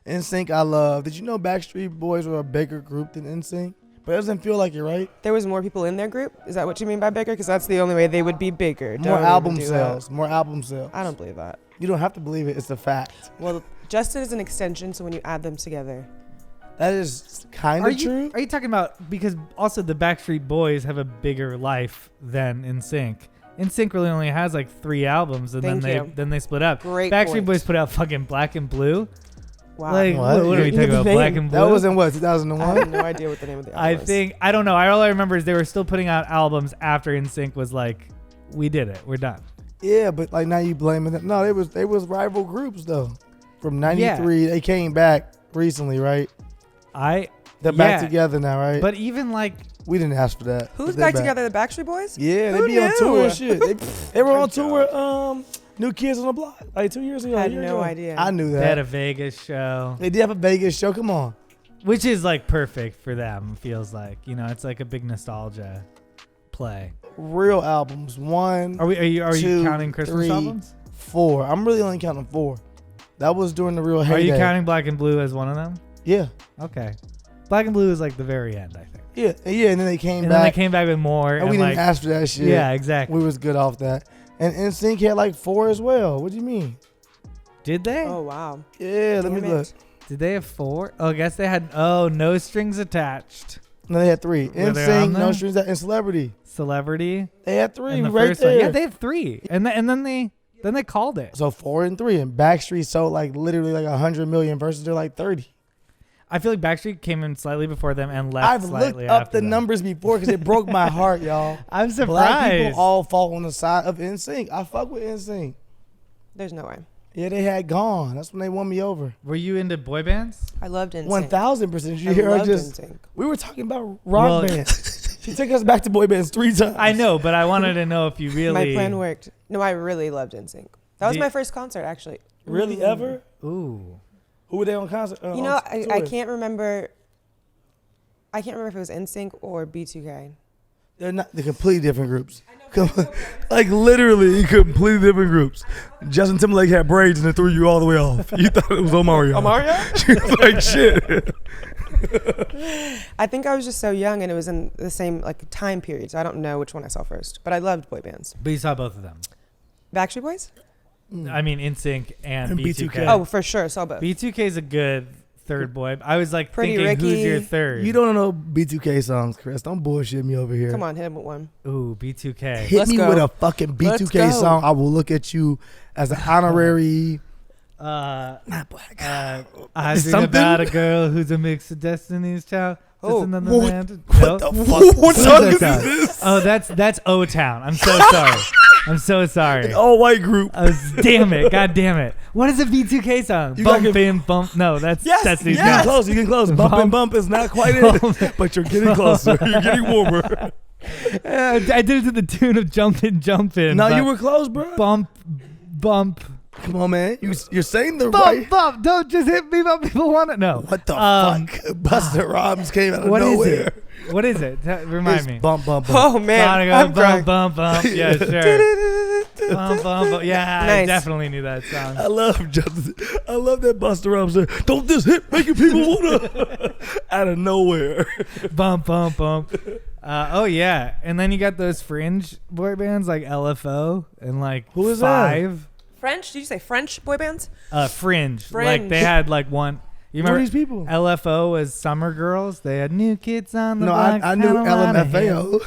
NSYNC I love. Did you know Backstreet Boys were a bigger group than NSYNC? But it doesn't feel like it, right? There was more people in their group? Is that what you mean by bigger? Because that's the only way they would be bigger. More album sales. More album sales. I don't believe that. You don't have to believe it. It's a fact. Well, Justin is an extension, so when you add them together. That is kind of true. Are you talking about, because also the Backstreet Boys have a bigger life than NSYNC. NSYNC really only has like 3 albums, and then they split up. Great Backstreet point. Boys put out fucking Black and Blue. Wow. Like, what are we talking about? Black and Blue? That was in what, 2001? I have no idea what the name of the album was. I don't know. All I remember is they were still putting out albums after NSYNC was like, we did it. We're done. Yeah, but like now you blaming them. No, they was rival groups though. From 93, they came back recently, right? They're back together now, right? But even like, we didn't ask for that. Who's back together? The Backstreet Boys? Yeah, they be on tour and shit. They were on tour with New Kids on the Block like 2 years ago. I had no idea. I knew that. they had a Vegas show. They did have a Vegas show. Come on. Which is like perfect for them, feels like. You know, it's like a big nostalgia play. Real albums. 1, Are you two, counting Christmas 3, albums? 4. I'm really only counting 4. That was during the real heyday. Are you counting Black and Blue as one of them? Yeah. Okay. Black and Blue is like the very end, I think. Yeah, and then they came back. And then they came back with more. And we didn't ask for that shit. Yeah, exactly. We was good off that. And NSYNC had like 4 as well. What do you mean? Did they? Oh, wow. Yeah, let me look. Did they have 4? Oh, I guess they had, No Strings Attached. No, they had 3. Were they on NSYNC, No there? Strings Attached, and Celebrity. Celebrity. They had 3 And the right first there. one. Yeah, they had 3. And then they called it. So 4 and 3. And Backstreet sold like literally like 100 million versus they're like 30. I feel like Backstreet came in slightly before them and left slightly I've looked up after the them. numbers before because it broke my heart, y'all. I'm surprised. Black people all fall on the side of NSYNC. I fuck with NSYNC. There's no way. Yeah, they had Gone. That's when they won me over. Were you into boy bands? I loved NSYNC. 1000%. Did you I hear her loved just? NSYNC. We were talking about rock bands. She took us back to boy bands 3 times. I know, but I wanted to know if you really. My plan worked. No, I really loved NSYNC. That was my first concert, actually. Really, ever? Ooh. Who were they on concert? You know, I can't remember. I can't remember if it was NSYNC or B2K. They're completely different groups. Like literally completely different groups. Justin Timberlake had braids and it threw you all the way off. You thought it was Omarion. She was like, shit. I think I was just so young and it was in the same like time period, so I don't know which one I saw first. But I loved boy bands. But you saw both of them. Backstreet Boys? I mean, NSYNC and B2K. Oh, for sure, saw both. B2K is a good third boy. I was like Pretty thinking, Ricky. who's your third? You don't know B2K songs, Chris. Don't bullshit me over here. Come on, hit him with one. Ooh, B2K. Hit Let's me go. with a fucking Let's B2K go. song. I will look at you as an honorary. Not black. I dream Something? about a girl who's a mix of Destiny's Child. Oh, Just another what- man to- What No? the fuck? What song is that this? Oh, that's O-Town. I'm so sorry. I'm so sorry. All white group. Damn it. God damn it. What is a B2K song? You Bump gotta in, bump. No, that's Yes, Destiny's you get Child. close. You get close. Bump and bump is not quite it, but you're getting closer. You're getting warmer. I did it to the tune of Jumpin', Jumpin'. No, but you were close, bro. Bump, bump. Come on, man. You're saying the Bump, right. bump. Don't just hit me, but people want it. No. What the fuck? Busta Rhymes came out of What is nowhere. it? What is it? Remind It's me. Bump, bump, bump. Oh man, Gotta go I'm bump, crying. bump, bump. Yeah, sure. Bump, bump, bump. Yeah, I Nice. definitely knew that song. I love Justin. I love that Busta Rhymes said, "Don't this hit making people wanna?" Out of nowhere. Bump, bump, bump. Oh yeah, and then you got those fringe boy bands like LFO and like Who is that? Five. French? Did you say French boy bands? Fringe. Like Fringe. they had like one. You Who are remember these people? LFO was Summer Girls. They had New Kids on the No, Block. I knew had a lot of hits. LMFAO.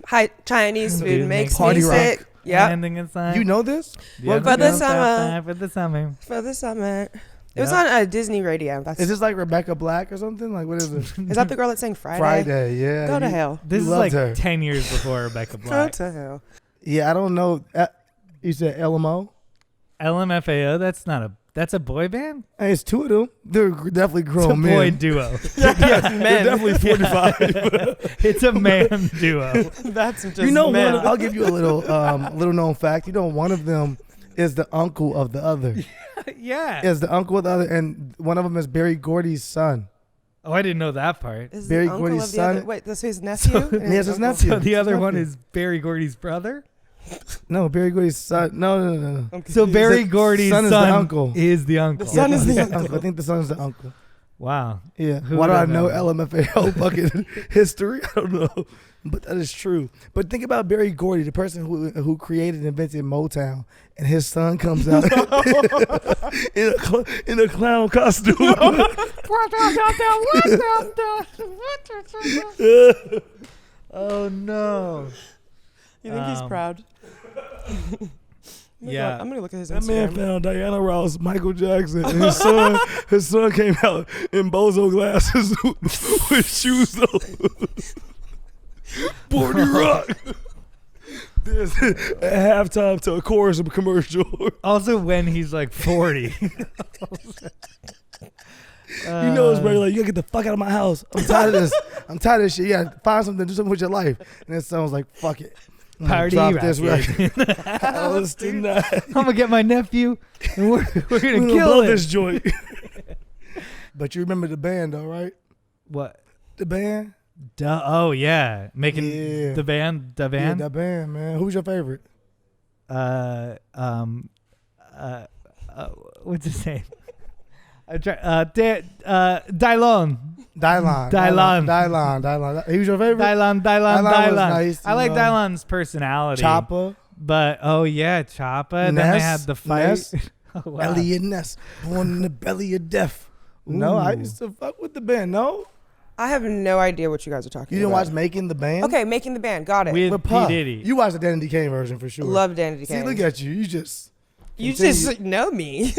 Hi, Chinese food Food makes Party me rock. sick. Yeah, Landing inside. You know this? Yeah, For the go summer. outside For the summer. for the summer. It was Yeah. on Disney radio. That's Is this like Rebecca Black or something? Like what is it? is that the girl that sang Friday? Friday, yeah. Go to You- hell. This is loved like her. 10 years before Rebecca Go Black. to hell. Yeah, I don't know. You said LMO? LMFAO, that's a boy band? Hey, it's 2 of them. They're definitely It's a grown boy men. duo. They're Men. definitely 45. It's a man duo. That's just You know, men. I'll give you a little known fact. You know, one of them is the uncle of the other. Yeah. Is the uncle of the other, and one of them is Barry Gordy's son. Oh, I didn't know that part. Is Barry the uncle Gordy's of the other- son. Wait, that's his nephew? And Yes, his uncle? nephew. So the other His one nephew. is Barry Gordy's brother? No, Berry Gordy's son. No. So Berry Gordy's son is the uncle. Is the uncle. The son is the uncle. I think the son is the uncle. Wow. Yeah. Who Why do I would know have LMFAO fucking history? I don't know. But that is true. But think about Berry Gordy, the person who created and invented Motown, and his son comes out in a clown costume. Oh no. You think he's proud? Yeah. I'm gonna look at his That Instagram. man found Diana Ross, Michael Jackson, and his son came out in bozo glasses with shoes on. 40 Rock. There's at halftime to a chorus of a commercial. Also, when he's like 40. You know it's very like, you gotta get the fuck out of my house. I'm tired of this. I'm tired of this shit. You gotta find something, do something with your life. And his son was like, fuck it. I'm gonna Party drop rock, this record. I'm gonna get my nephew and we're gonna kill blow it. this joint. But you remember the band though, right? What? The band? Oh yeah, making Yeah. the band. Yeah, that band, man. Who's your favorite? What's his name? Dylon. He was your favorite? Dylon. was nice, I like you know. Dylon's personality. Chopper. But Choppa. Then they had the fight. Ness. Oh, wow. Elliot Ness, born in the belly of death. No, I used to fuck with the band. No, I have no idea what you guys are talking you didn't about. watch Making the Band? Okay, Making the Band. Got it. With P. Puff. Diddy. You watched the Danny Kane version for sure. Love Danny See, Kane. look at you. You just. You continue. just know me.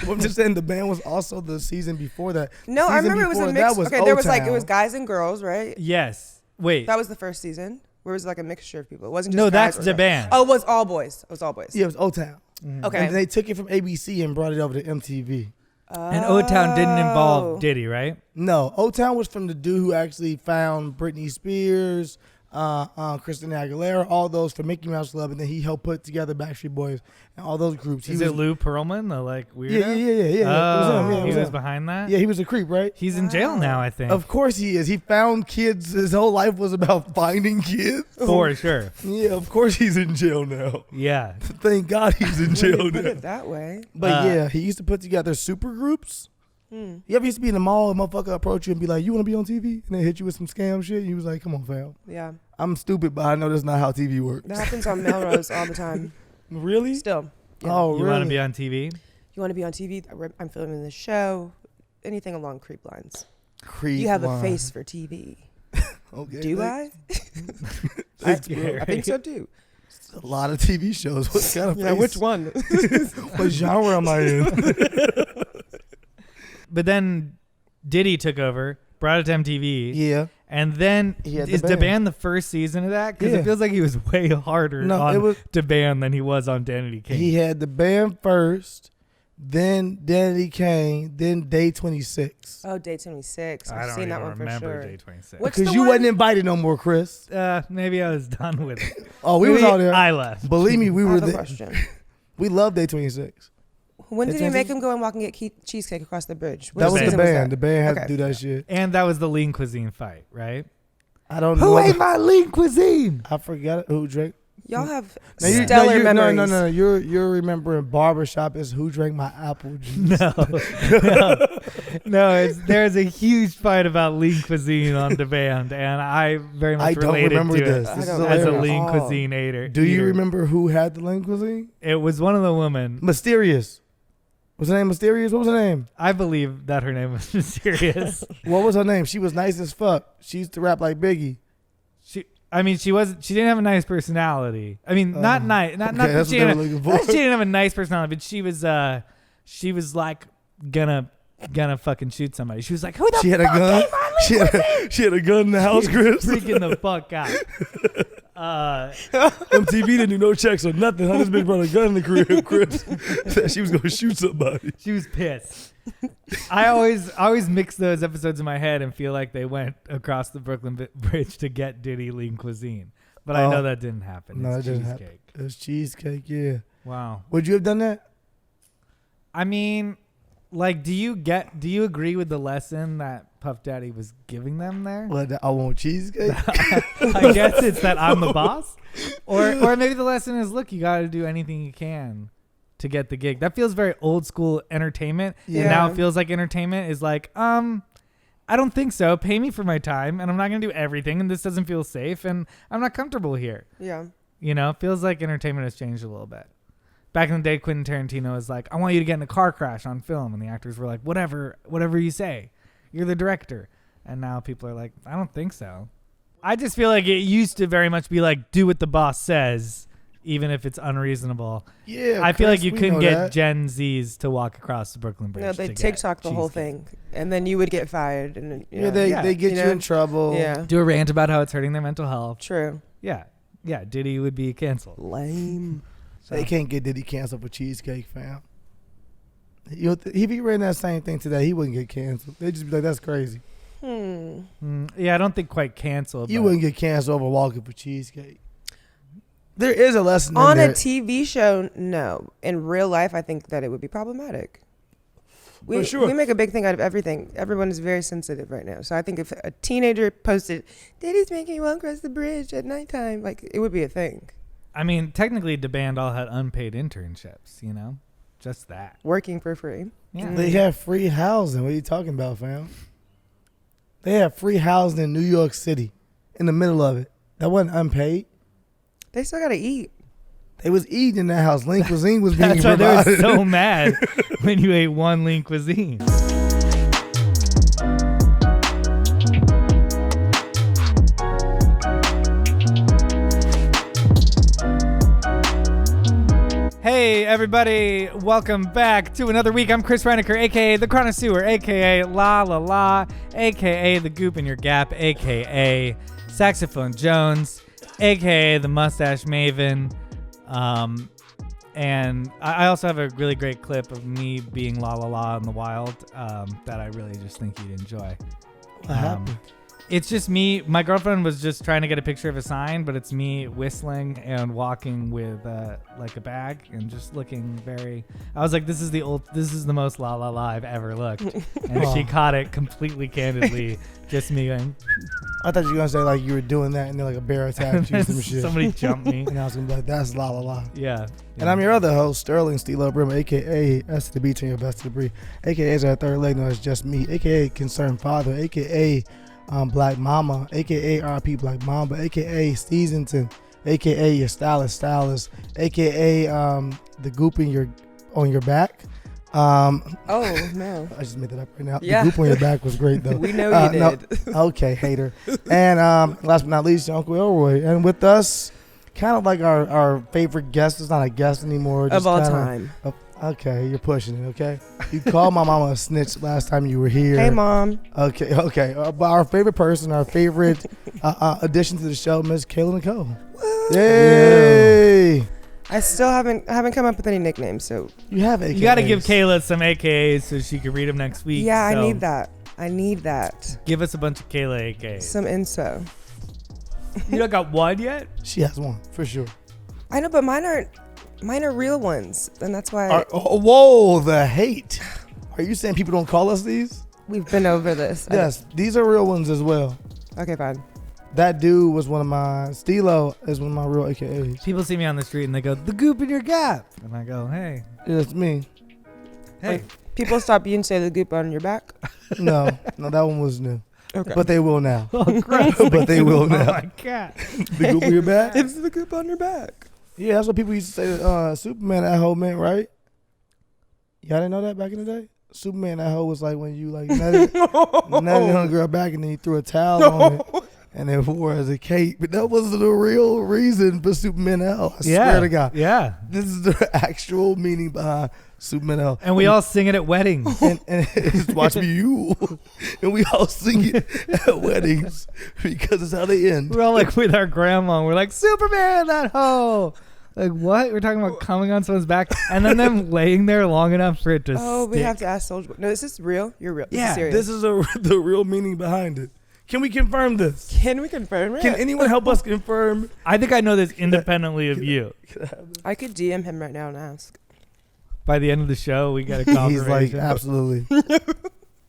I'm just saying the band was also the season before that. No, I Season remember it was a before mix. that was Okay, there was like it O-Town. was guys and girls, right? Yes. Wait. That was the first season. Where it was like a mixture of people. It wasn't just No, guys that's or the girls. band. Oh, it was all boys. It was all boys. Yeah, it was O-Town. Okay. And they took it from ABC and brought it over to MTV. And O-Town didn't Oh. involve Diddy, right? No, O-Town was from the dude who actually found Britney Spears, Christina Aguilera, all those for Mickey Mouse Club, and then he helped put together Backstreet Boys and all those groups. Is it Lou Pearlman, the like weirdo? Yeah. It was him. Yeah, it he was was him. behind that? Yeah, he was a creep, right? He's in jail now, I think. Of course he is. He found kids. His whole life was about finding kids. For sure. Yeah, of course he's in jail now. Yeah. Thank God he's in jail Put now. it that way. But yeah, he used to put together super groups. You ever used to be in the mall, a motherfucker approach you and be like, you want to be on TV? And they hit you with some scam shit. And you was like, come on, fam. Yeah. I'm stupid, but I know that's not how TV works. That happens on Melrose all the time. Really? Still. Yeah. Oh, You really? want to be on TV? You want to be on TV? I'm filming this show. Anything along creep lines. Creep You have line. a face for TV. Okay. Do I? Thanks, I- bro. I think so too. A lot of TV shows. What kind of Yeah, face? which one? What genre am I in? But then Diddy took over, brought it to MTV. Yeah. And then He had is the band. DeBan the first season of that? Because Yeah. it feels like he was way harder No, on it was- DeBan than he was on Danny King. He had the band first, then Danny Kane, then Day 26. Oh, Day 26. I I've don't seen even that one for remember sure. Day 26. What's Because the you one? wasn't invited no more, Chris. Maybe I was done with it. Oh, we was Maybe all there. I left. Believe me, we I were have a there. question. We loved Day 26. When Day did he make 26? him go and walk and get cheesecake across the bridge? Which That was the season band. that? The band had Okay. to do that shit. And that was the lean cuisine fight, right? I don't Who know. ate my lean cuisine? I forgot who drank. Y'all have No, you- stellar no, memories. No. You're remembering barbershop is who drank my apple juice. No. There's a huge fight about lean cuisine on DeBan, and I very much I don't related remember to this. it This is I don't as a hilarious. lean Oh. cuisine eater. Do you eater. remember who had the lean cuisine? It was one of the women. Mysterious. Was her name Mysterious? What was her name? I believe that her name was Mysterious. What was her name? She was nice as fuck. She used to rap like Biggie. She didn't have a nice personality. I mean, not nice. Not okay, that that's she what they didn't, were looking not for. that she didn't have a nice personality, but she was like gonna fucking shoot somebody. She was like, who the She had a fuck gun. ate my lean She had a gun in the house, Chris. freaking the fuck out. MTV didn't do no checks or nothing. Huh? This bitch brought a gun in the crib, Chris. Said she was gonna shoot somebody. She was pissed. I always mix those episodes in my head and feel like they went across the Brooklyn Bridge to get Diddy lean cuisine, but I know that didn't happen. No, It's it didn't happen. cheesecake. It was cheesecake, yeah. Wow. Would you have done that? I mean, like, do you agree with the lesson that Puff Daddy was giving them there. What? I want cheesecake. I guess it's that I'm the boss, or maybe the lesson is, look, you got to do anything you can to get the gig. That feels very old school entertainment. Yeah. And now it feels like entertainment is like, I don't think so. Pay me for my time, and I'm not gonna do everything, and this doesn't feel safe, and I'm not comfortable here. Yeah. You know, it feels like entertainment has changed a little bit. Back in the day, Quentin Tarantino was like, I want you to get in a car crash on film. And the actors were like, whatever you say. You're the director. And now people are like, I don't think so. I just feel like it used to very much be like, do what the boss says, even if it's unreasonable. Yeah. I feel like you couldn't get that. Gen Zs to walk across the Brooklyn Bridge. No, they to TikTok get the whole cheesecake. thing. And then you would get fired. And They get you in trouble. Yeah. Do a rant about how it's hurting their mental health. True. Yeah. Yeah. Diddy would be canceled. Lame. So. They can't get Diddy canceled for cheesecake, fam. If he ran that same thing today, he wouldn't get canceled. They'd just be like, that's crazy. Yeah, I don't think quite canceled. You wouldn't get canceled over walking for cheesecake. There is a lesson On in a there. TV show, no. In real life, I think that it would be problematic. For sure. We make a big thing out of everything. Everyone is very sensitive right now. So I think if a teenager posted, Diddy's making me walk across the bridge at nighttime, like, it would be a thing. I mean, technically, the band all had unpaid internships, you know? Just that. Working for free. Yeah. They have free housing. What are you talking about, fam? They have free housing in New York City, in the middle of it. That wasn't unpaid. They still got to eat. They was eating in that house. Lean cuisine was being That's why provided. they were so mad when you ate one lean cuisine. Hey, everybody. Welcome back to another week. I'm Chris Reinacher, a.k.a. The Connoisseur, a.k.a. La La La, a.k.a. The Goop in Your Gap, a.k.a. Saxophone Jones, a.k.a. The Mustache Maven. And I also have a really great clip of me being La La La in the wild that I really just think you'd enjoy. What happened? It's just me. My girlfriend was just trying to get a picture of a sign, but it's me whistling and walking with like a bag and just looking very. I was like, this is the most La La La I've ever looked, and she caught it completely candidly. Just me going. I thought you were gonna say like you were doing that and then like a bear attacked you or some shit. Somebody jumped me. And I was gonna be like, that's La La La. Yeah. And I'm your other host, Sterling Steelo Brim, a.k.a. S to the B to your best to the breed, a.k.a. is our third leg known as Just Me, a.k.a. Concerned Father, a.k.a. Black Mama, a.k.a. RP Black Mamba, a.k.a. Seasonton, a.k.a. your stylist, a.k.a. the goop on your back. Oh, no. I just made that up right now. Yeah. The goop on your back was great, though. We know you did. No, okay, hater. And last but not least, Uncle Elroy. And with us, kind of like our favorite guest. It's not a guest anymore. Of all time. Okay, you're pushing it, okay? You called my mama a snitch last time you were here. Hey, Mom. Okay. But our favorite person, our favorite addition to the show, Miss Kayla Nicole. Woo. Yay! I still haven't come up with any nicknames, so. You have AKAs. You got to give Kayla some AKAs so she can read them next week. Yeah, so I need that. Give us a bunch of Kayla AKAs. Some info. You don't got one yet? She has one, for sure. I know, but mine are real ones, and that's why Whoa, the hate. Are you saying people don't call us these? we've been over this. Yes, these are real ones as well. Okay, fine. That dude was one of my, Steelo is one of my real AKAs. People see me on the street and they go, the goop in your gap. And I go, hey. It's me. Hey. People stop you and say the goop on your back. No, that one was new. Okay. But they will now. Oh, gross. But they will Oh, now. my God. The goop on your back? It's the goop on your back. Yeah, that's what people used to say that Superman, that hoe meant, right? Y'all didn't know that back in the day? Superman, that hoe was like when you like nutted on a girl back and then you threw a towel on it and then wore it as a cape. But that wasn't the real reason for Superman L. I swear to God. Yeah. This is the actual meaning behind Superman L. And we all sing it at weddings. And it's watch me you. And we all sing it at weddings because it's how they end. We're all like with our grandma. We're like, Superman, that hoe. Like, what? We're talking about coming on someone's back and then them laying there long enough for it to Oh, stick. we have to ask Soulja Boy. No, is this real? You're real. Yeah, this is serious. this is the real meaning behind it. Can we confirm this? Can we confirm it? Can anyone help us confirm? I think I know this independently of you. I could DM him right now and ask. By the end of the show, we get a confirmation. He's like, absolutely.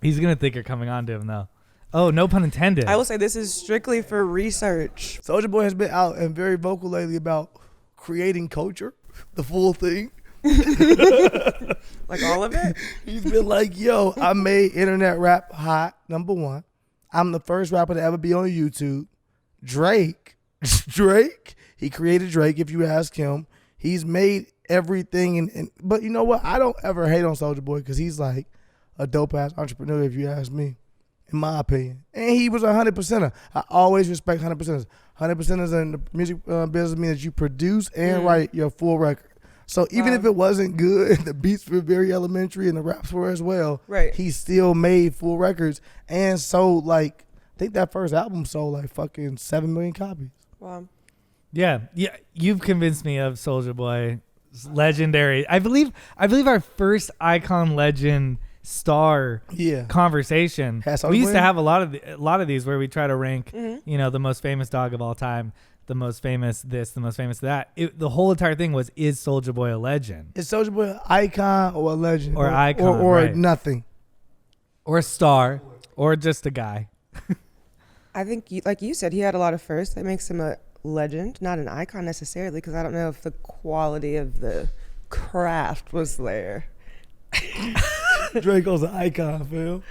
He's going to think you're coming on to him, though. Oh, no pun intended. I will say this is strictly for research. Soulja Boy has been out and very vocal lately about creating culture, the full thing. Like all of it? He's been like, yo, I made internet rap hot, number one. I'm the first rapper to ever be on YouTube. Drake, he created Drake, if you ask him. He's made everything. But you know what? I don't ever hate on Soulja Boy because he's like a dope-ass entrepreneur, if you ask me, in my opinion. And he was 100%er. I always respect 100%ers. 100%ers in the music business means that you produce and write your full record. So even if it wasn't good, the beats were very elementary and the raps were as well. Right. He still made full records and sold like, I think that first album sold like fucking 7 million copies. Wow. Yeah. You've convinced me of Soulja Boy. Legendary. I believe our first icon legend star conversation. We used to have a lot of these where we try to rank, the most famous dog of all time. The most famous this, the most famous that. The whole entire thing was, is Soulja Boy a legend? Is Soulja Boy an icon or a legend? Or icon, or right. nothing? Or a star, or just a guy. I think, like you said, he had a lot of firsts. That makes him a legend, not an icon necessarily, because I don't know if the quality of the craft was there. Draco's an icon, Phil.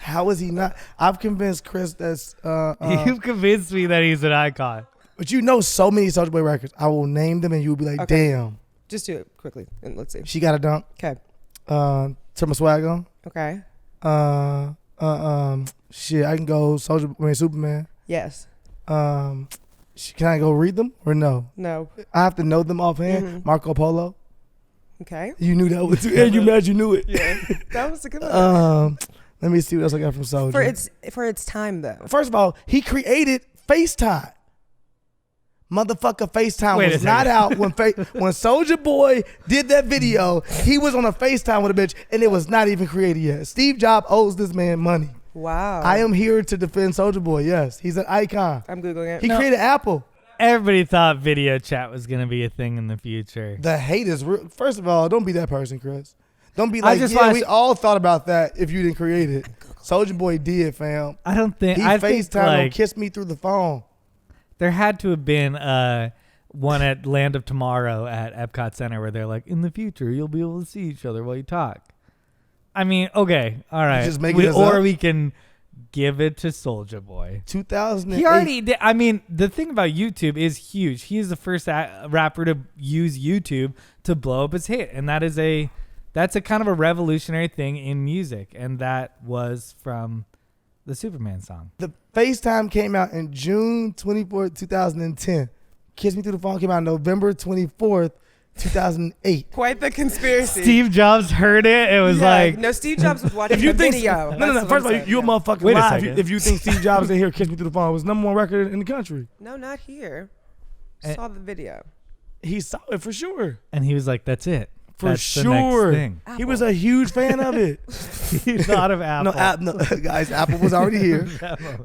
How is he not? I've convinced Chris that's... You've convinced me that he's an icon. But you know so many Soulja Boy records. I will name them and you'll be like, Okay. damn. Just do it quickly, and let's see. She Got a Dunk. Okay. Turn My Swag On. Okay. Shit, I can go Superman. Yes. Can I go read them or no? No. I have to know them offhand. Marco Polo. Okay. You knew that one too. And you mad you knew it. Yeah. That was a good one. Let me see what else I got from Soulja. For its time though. First of all, he created FaceTime. Motherfucker, FaceTime was not out when Soulja Boy did that video. He was on a FaceTime with a bitch, and it was not even created yet. Steve Jobs owes this man money. Wow. I am here to defend Soulja Boy. Yes, he's an icon. I'm Googling it. He created Apple. Everybody thought video chat was going to be a thing in the future. The hate is real. First of all, don't be that person, Chris. Don't be like, we all thought about that if you didn't create it. Soulja Boy did, fam. I don't think... He FaceTime and kissed me through the phone. There had to have been one at Land of Tomorrow at Epcot Center where they're like, in the future, you'll be able to see each other while you talk. I mean, okay, all right. Just make it up. We can give it to Soulja Boy. 2008. He already did. I mean, the thing about YouTube is huge. He is the first rapper to use YouTube to blow up his hit. And that's a kind of a revolutionary thing in music. And that was from the Superman song. The FaceTime came out in June 24th, 2010. Kiss Me Through the Phone came out November 24th, 2008. Quite the conspiracy. Steve Jobs heard it. It was like... No, Steve Jobs was watching the video. No. First of all, you a motherfucking Wait a lie second. if you think Steve Jobs in here Kiss Me Through the Phone was number one record in the country. No, not here. Saw the video. He saw it for sure. And he was like, that's it. For That's sure. The next thing. He was a huge fan of it. He thought of Apple. No, guys, Apple was already here,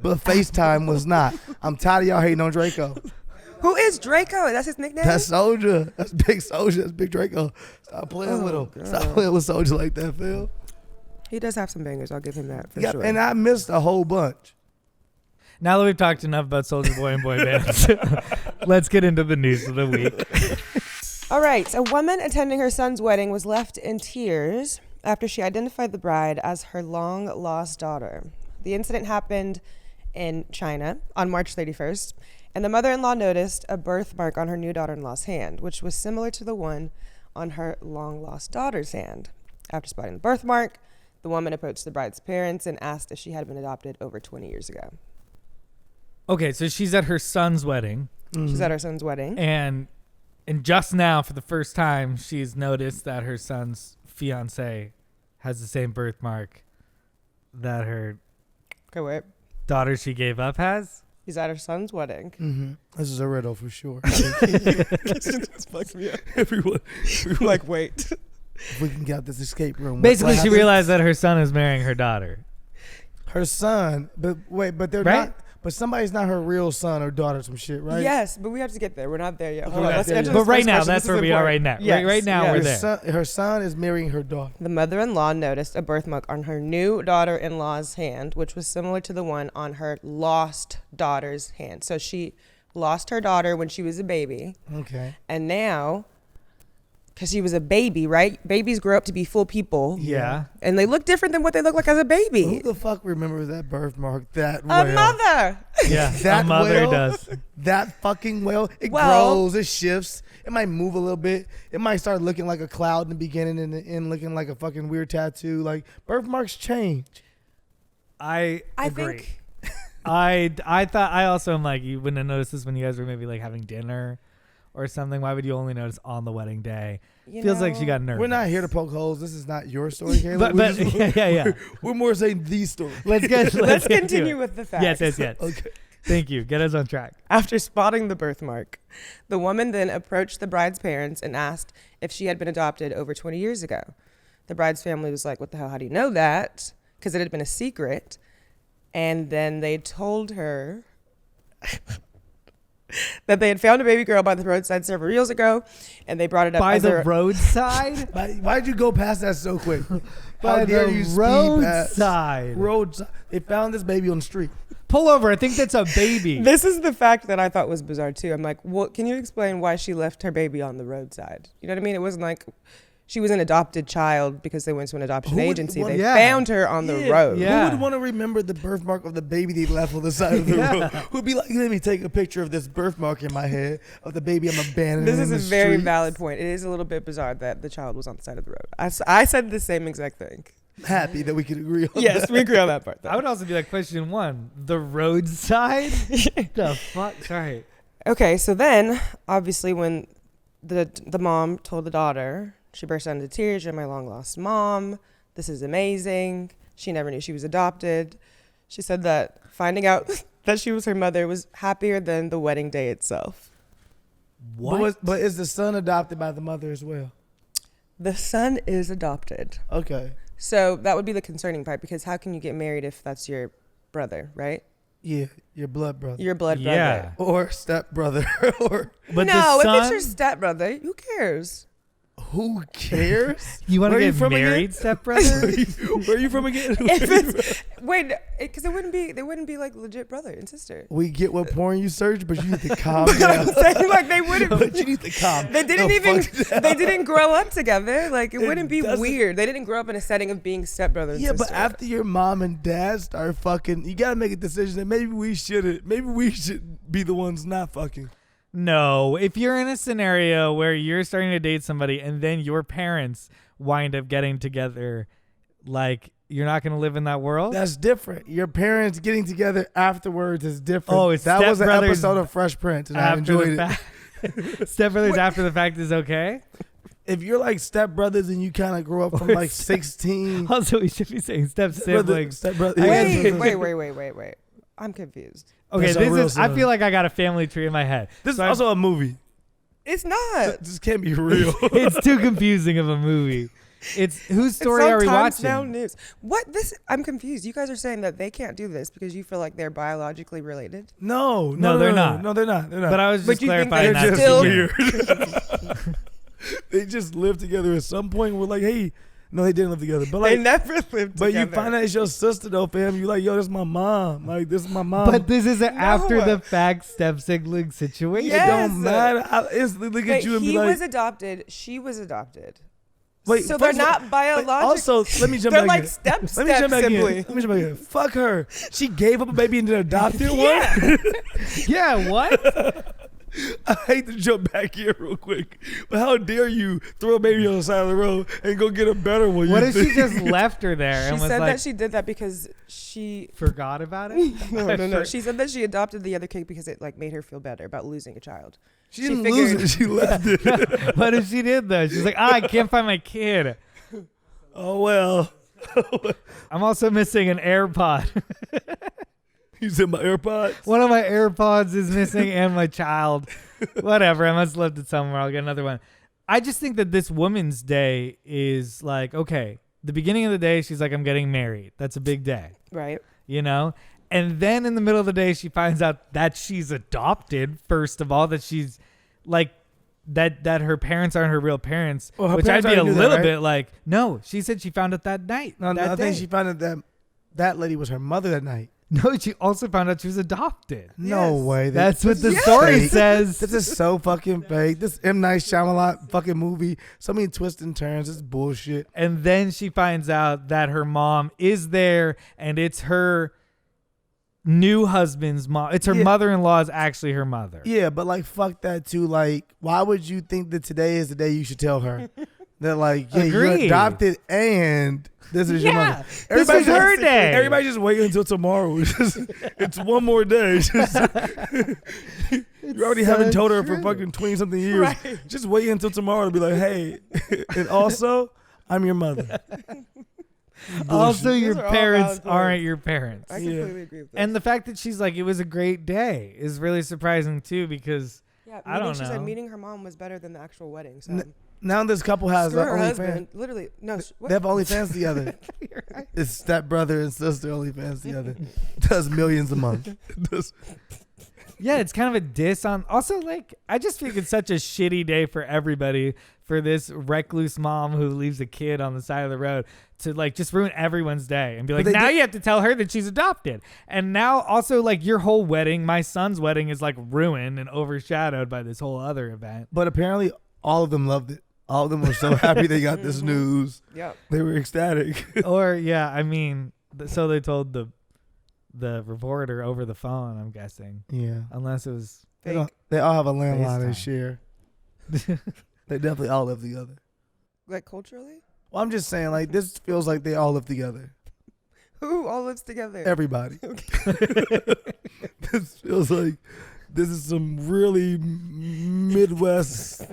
but FaceTime was not. I'm tired of y'all hating on Draco. Who is Draco? That's his nickname? That's Soulja. That's Big Soulja. That's Big Draco. Stop playing with him. God. Stop playing with Soulja like that, Phil. He does have some bangers. I'll give him that for Yeah, sure. and I missed a whole bunch. Now that we've talked enough about Soulja Boy and boy bands, let's get into the news of the week. All right. A woman attending her son's wedding was left in tears after she identified the bride as her long-lost daughter. The incident happened in China on March 31st, and the mother-in-law noticed a birthmark on her new daughter-in-law's hand, which was similar to the one on her long-lost daughter's hand. After spotting the birthmark, the woman approached the bride's parents and asked if she had been adopted over 20 years ago. Okay, so she's at her son's wedding. She's at her son's wedding. And just now, for the first time, she's noticed that her son's fiance has the same birthmark that her daughter she gave up has. He's at her son's wedding. Mm-hmm. This is a riddle for sure. Just fucked me up. Everyone. Like, wait. If we can get out this escape room. Basically, she realized that her son is marrying her daughter. Her son, but they're Right? not. but somebody's not her real son or daughter, some shit, right? Yes, but we have to get there. We're not there yet. Okay, Hold on, let's answer But this right first now, question. that's This is where we are important. right now. Yes, Right now, we're yes. there. Her son is marrying her daughter. The mother-in-law noticed a birthmark on her new daughter-in-law's hand, which was similar to the one on her lost daughter's hand. So she lost her daughter when she was a baby. Okay. And now, because she was a baby, right? Babies grow up to be full people. Yeah. And they look different than what they look like as a baby. Who the fuck remembers that birthmark that well? A mother. Yeah, That a mother well? does. That fucking well. It Well- grows, it shifts. It might move a little bit. It might start looking like a cloud in the beginning and the end looking like a fucking weird tattoo. Like, birthmarks change. I agree. think I thought I also am like, you wouldn't have noticed this when you guys were maybe like having dinner or something. Why would you only notice on the wedding day? Feels like she got nervous. We're not here to poke holes. This is not your story, Kayla. but yeah. We're more saying the story. Let's let's get to continue it. with the facts. Yes. Okay. Thank you. Get us on track. After spotting the birthmark, the woman then approached the bride's parents and asked if she had been adopted over 20 years ago. The bride's family was like, what the hell, how do you know that? Because it had been a secret. And then they told her that they had found a baby girl by the roadside several years ago, and they brought it up By as the roadside? Why'd you go past that so quick? By How dare the you speed past- roadside. Roadside. They found this baby on the street. Pull over. I think that's a baby. This is the fact that I thought was bizarre too. I'm like, well, can you explain why she left her baby on the roadside? You know what I mean? It wasn't like she was an adopted child because they went to an adoption Who would agency. want- They Yeah. found her on the road. Yeah. Who would want to remember the birthmark of the baby they left on the side of the road? Who'd be like, let me take a picture of this birthmark in my head of the baby I'm abandoning This in is the a very streets? valid point. It is a little bit bizarre that the child was on the side of the road. I said the same exact thing. Happy that we could agree on Yes, that. we agree on that part. I would also be like, question one, the roadside? The fuck? Sorry. Okay, so then obviously when the mom told the daughter, she burst out into tears. You're my long lost mom. This is amazing. She never knew she was adopted. She said that finding out that she was her mother was happier than the wedding day itself. But is the son adopted by the mother as well? The son is adopted. Okay. So that would be the concerning part, because how can you get married if that's your brother, right? Yeah, your blood brother. Your blood Yeah. brother. Or step brother. Or But no, the if son, it's your stepbrother, who cares? who cares? you want to Where are you get from again? married, stepbrother? Where are you from again? If it's, wait, because they wouldn't be like legit brother and sister. We get what porn you search, but you need to calm I'm down. saying, like, they wouldn't. But you need to calm. They didn't the even. fuck down. They didn't grow up together. Like, it wouldn't be doesn't- weird. They didn't grow up in a setting of being stepbrother and Yeah, sister. but after your mom and dad start fucking, you gotta make a decision that maybe we shouldn't. Maybe we should be the ones not fucking. No, if you're in a scenario where you're starting to date somebody and then your parents wind up getting together, like, you're not going to live in that world? That's different. Your parents getting together afterwards is different. Oh, it's that was an stepbrothers episode of Fresh Prince, and I after enjoyed the it. fact. Stepbrothers after the fact is okay? If you're like stepbrothers and you kind of grow up from Or like 16, Also, we should be saying step siblings. stepbrother. Wait. I'm confused. Okay, That's a real I son. feel like I got a family tree in my head. This is So also a movie. It's not. This can't be real. it's too confusing of a movie. It's whose story it's are we Times watching? Now News. What this? I'm confused. You guys are saying that they can't do this because you feel like they're biologically related. No, they're not. No, they're not. They're not. But I was just But you think clarifying they're that. just weird. They just lived together at some point. We're like, hey, no, they didn't live together. But They like, never lived together. but you find out it's your sister though, fam. You like, yo, this is my mom. Like, this is my mom. But this is an No. after the fact step sibling situation. it Yes. don't matter. I instantly look at you and be he like, was adopted. She was adopted. wait. So they're first of all- not biological. Also, let me jump They're back like in. step Let me jump back in. sibling. Let me jump back in. Fuck her. She gave up a baby and then adopted Yeah. one. Yeah, what? I hate to jump back here real quick, but how dare you throw a baby on the side of the road and go get a better one? What you if she think? just left her there She and was said like, that she did that because she. forgot about it? No. She said that she adopted the other kid because it like made her feel better about losing a child. She didn't lose figured- it. She left it. What if she did though? She's like, I can't find my kid. Oh well. I'm also missing an AirPod. You said my AirPods. One of my AirPods is missing and my child. Whatever. I must have left it somewhere. I'll get another one. I just think that this woman's day is like, okay, the beginning of the day, she's like, I'm getting married. That's a big day, Right. you know? And then in the middle of the day, she finds out that she's adopted. First of all, that she's like that her parents aren't her real parents. Well, her which parents I'd be a already knew little that, right? bit like, no. She said she found out that night. No, that I think day. she found out that lady was her mother that night. No, she also found out she was adopted. No way. That's what the Yes. story Fake. says. This is so fucking fake. This M. Night Shyamalan fucking movie. So many twists and turns. It's bullshit. And then she finds out that her mom is there, and it's her new husband's mom. It's her mother-in-law is actually her mother. Yeah, but like fuck that too. Like, why would you think that today is the day you should tell her that like, yeah, you're Agreed. adopted and this is your mother. This is her day. Everybody just wait until tomorrow. It's one more day. You already haven't told her for fucking 20 something years. Right. Just wait until tomorrow to be like, hey, and also I'm your mother. Also, your Those are all parents valid aren't points. your parents. I completely agree with that. And the fact that she's like, it was a great day is really surprising too, because yeah, I don't she know. said meeting her mom was better than the actual wedding. So Now this couple has screw her OnlyFans. husband. Literally, no. They have OnlyFans together. It's stepbrother and sister OnlyFans together. Does millions a month. yeah, it's kind of a diss on. Also, like, I just think it's such a shitty day for everybody, for this recluse mom who leaves a kid on the side of the road to like just ruin everyone's day and be like, now you have to tell her that she's adopted. And now also like your whole wedding, my son's wedding, is like ruined and overshadowed by this whole other event. But apparently all of them loved it. All of them were so happy they got this news. Yep. They were ecstatic. Or yeah, I mean, so they told the reporter over the phone, I'm guessing. Yeah. Unless it was They all have a landline they FaceTime. share. They definitely all live together. Like culturally, Well, I'm just saying, like, this feels like they all live together. who all lives together? Everybody. This feels like this is some really Midwest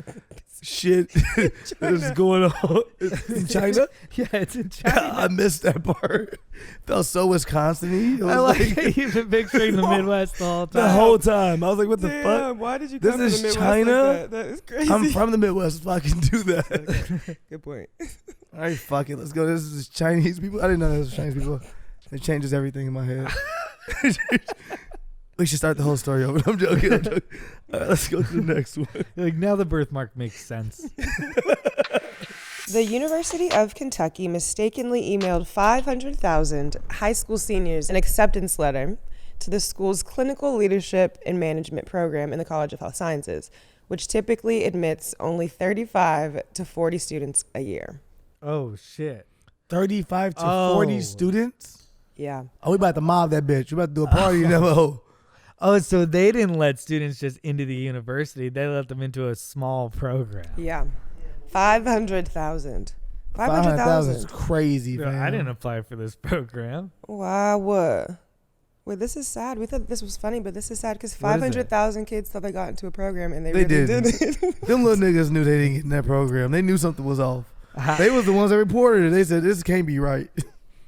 shit that is going on in China. Yeah, it's in China. I missed that part. Felt so Wisconsin-y. It was I like you've been picturing the Midwest the whole time. the whole time. I was like, what the Damn, fuck? why did you This come is to the Midwest China? like that? That is crazy. I'm from the Midwest, so I can do that. Good point. All right, fuck it. Let's go. This is Chinese people. I didn't know this was Chinese people. It changes everything in my head. We should start the whole story over. I'm joking. All right, let's go to the next one. Like now the birthmark makes sense. The University of Kentucky mistakenly emailed 500,000 high school seniors an acceptance letter to the school's clinical leadership and management program in the College of Health Sciences, which typically admits only 35 to 40 students a year. Oh shit. 35 to Oh. 40 students? Yeah. Oh, we about to mob that bitch. We about to do a party. You know? Oh, so they didn't let students just into the university. They let them into a small program. Yeah. 500,000. 500,000 is 500,000. crazy, Yeah, man. I didn't apply for this program. Wow. Wait, this is sad. We thought this was funny, but this is sad because What is it? 500,000 kids thought they got into a program and they They really didn't. did. Them little niggas knew they didn't get in that program. They knew something was off. They was the ones that reported it. They said, this can't be right.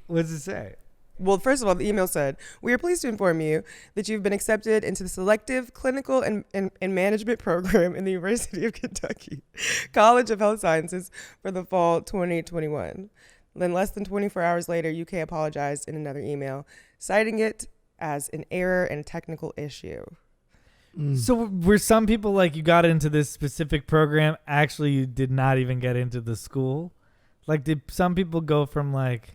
What does it say? Well, first of all, the email said, we are pleased to inform you that you've been accepted into the selective clinical and management program in the University of Kentucky College of Health Sciences for the fall 2021. Then less than 24 hours later, UK apologized in another email, citing it as an error and technical issue. So were some people like, you got into this specific program, actually you did not even get into the school? Like, did some people go from like...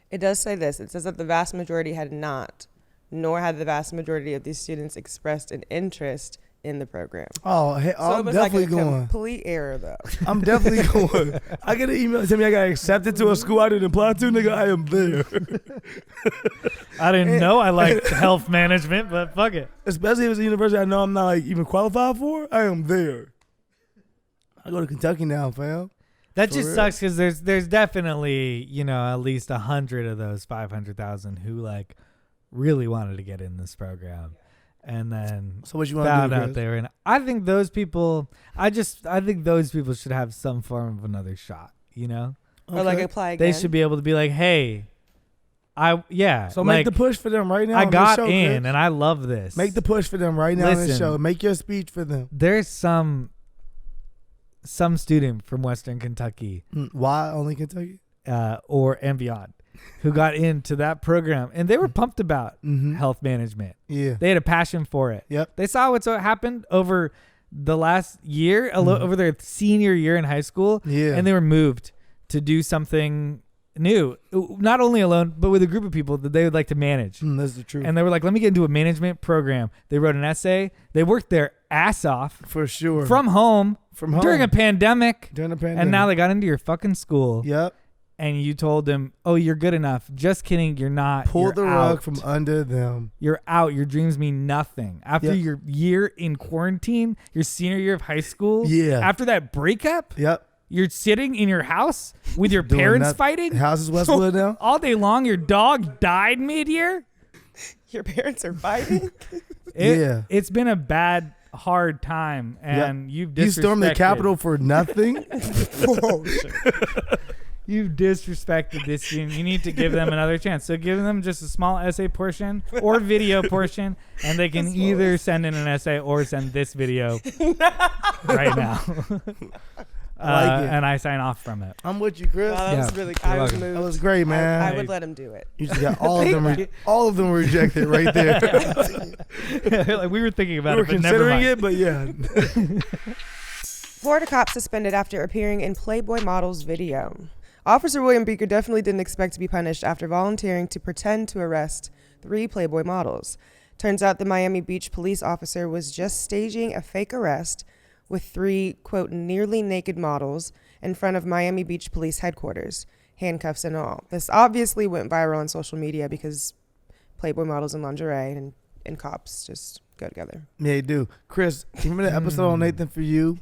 It does say this. It says that the vast majority had not, nor had the vast majority of these students expressed an interest in the program. Oh, hey, So I'm it was definitely like a going. complete error, though. I'm definitely going. I get an email telling me I got accepted to a school I didn't apply to. Nigga, I am there. I didn't know I liked health management, but fuck it. Especially if it's a university I know I'm not like even qualified for. I am there. I go to Kentucky now, fam. That For just real? sucks because there's definitely, you know, at least 100 of those 500,000 who like really wanted to get in this program, and then So what you want found to do, out Chris? they were in. I think those people. I think those people should have some form of another shot. You know, Or like Okay. apply again. they should be able to be like, hey, So like, make the push for them right now. I on got this show, in, Chris. and I love this. Make the push for them right now on this Listen. show. Make your speech for them. There's some student from Western Kentucky, Why only Kentucky? and beyond, who got into that program, and they were pumped about health management. Yeah. They had a passion for it. Yep. They saw what's happened over the last year, over their senior year in high school, and they were moved to do something new, not only alone, but with a group of people that they would like to manage. That's the truth. And they were like, let me get into a management program. They wrote an essay. They worked their ass off. For sure. From home. During a pandemic. And now they got into your fucking school. Yep. And you told them, oh, you're good enough. Just kidding. You're not. Pull the rug from under them. You're out. Your dreams mean nothing. After your year in quarantine, your senior year of high school. Yeah. After that breakup. Yep. You're sitting in your house with your parents fighting. House is Westwood now. All day long. Your dog died mid-year. Your parents are fighting. It's been a bad, hard time, and you've disrespected. You stormed the Capitol for nothing. You've disrespected this student. You need to give them another chance. So give them just a small essay portion or video portion, and they can either send in an essay or send this video right now. And I sign off from it. I'm with you, Chris. That was really I was moved. That was great, man. I would let him do it. You just got all of them. All of them rejected right there. Like we were thinking about we it, were but never considering mind. it, but yeah. Florida cop suspended after appearing in Playboy model's video. Officer William Beaker definitely didn't expect to be punished after volunteering to pretend to arrest 3 Playboy models. Turns out the Miami Beach police officer was just staging a fake arrest with 3, quote, nearly naked models in front of Miami Beach police headquarters, handcuffs and all. This obviously went viral on social media because Playboy models in lingerie and cops just go together. Yeah, they do. Chris, do you remember the episode on Nathan For You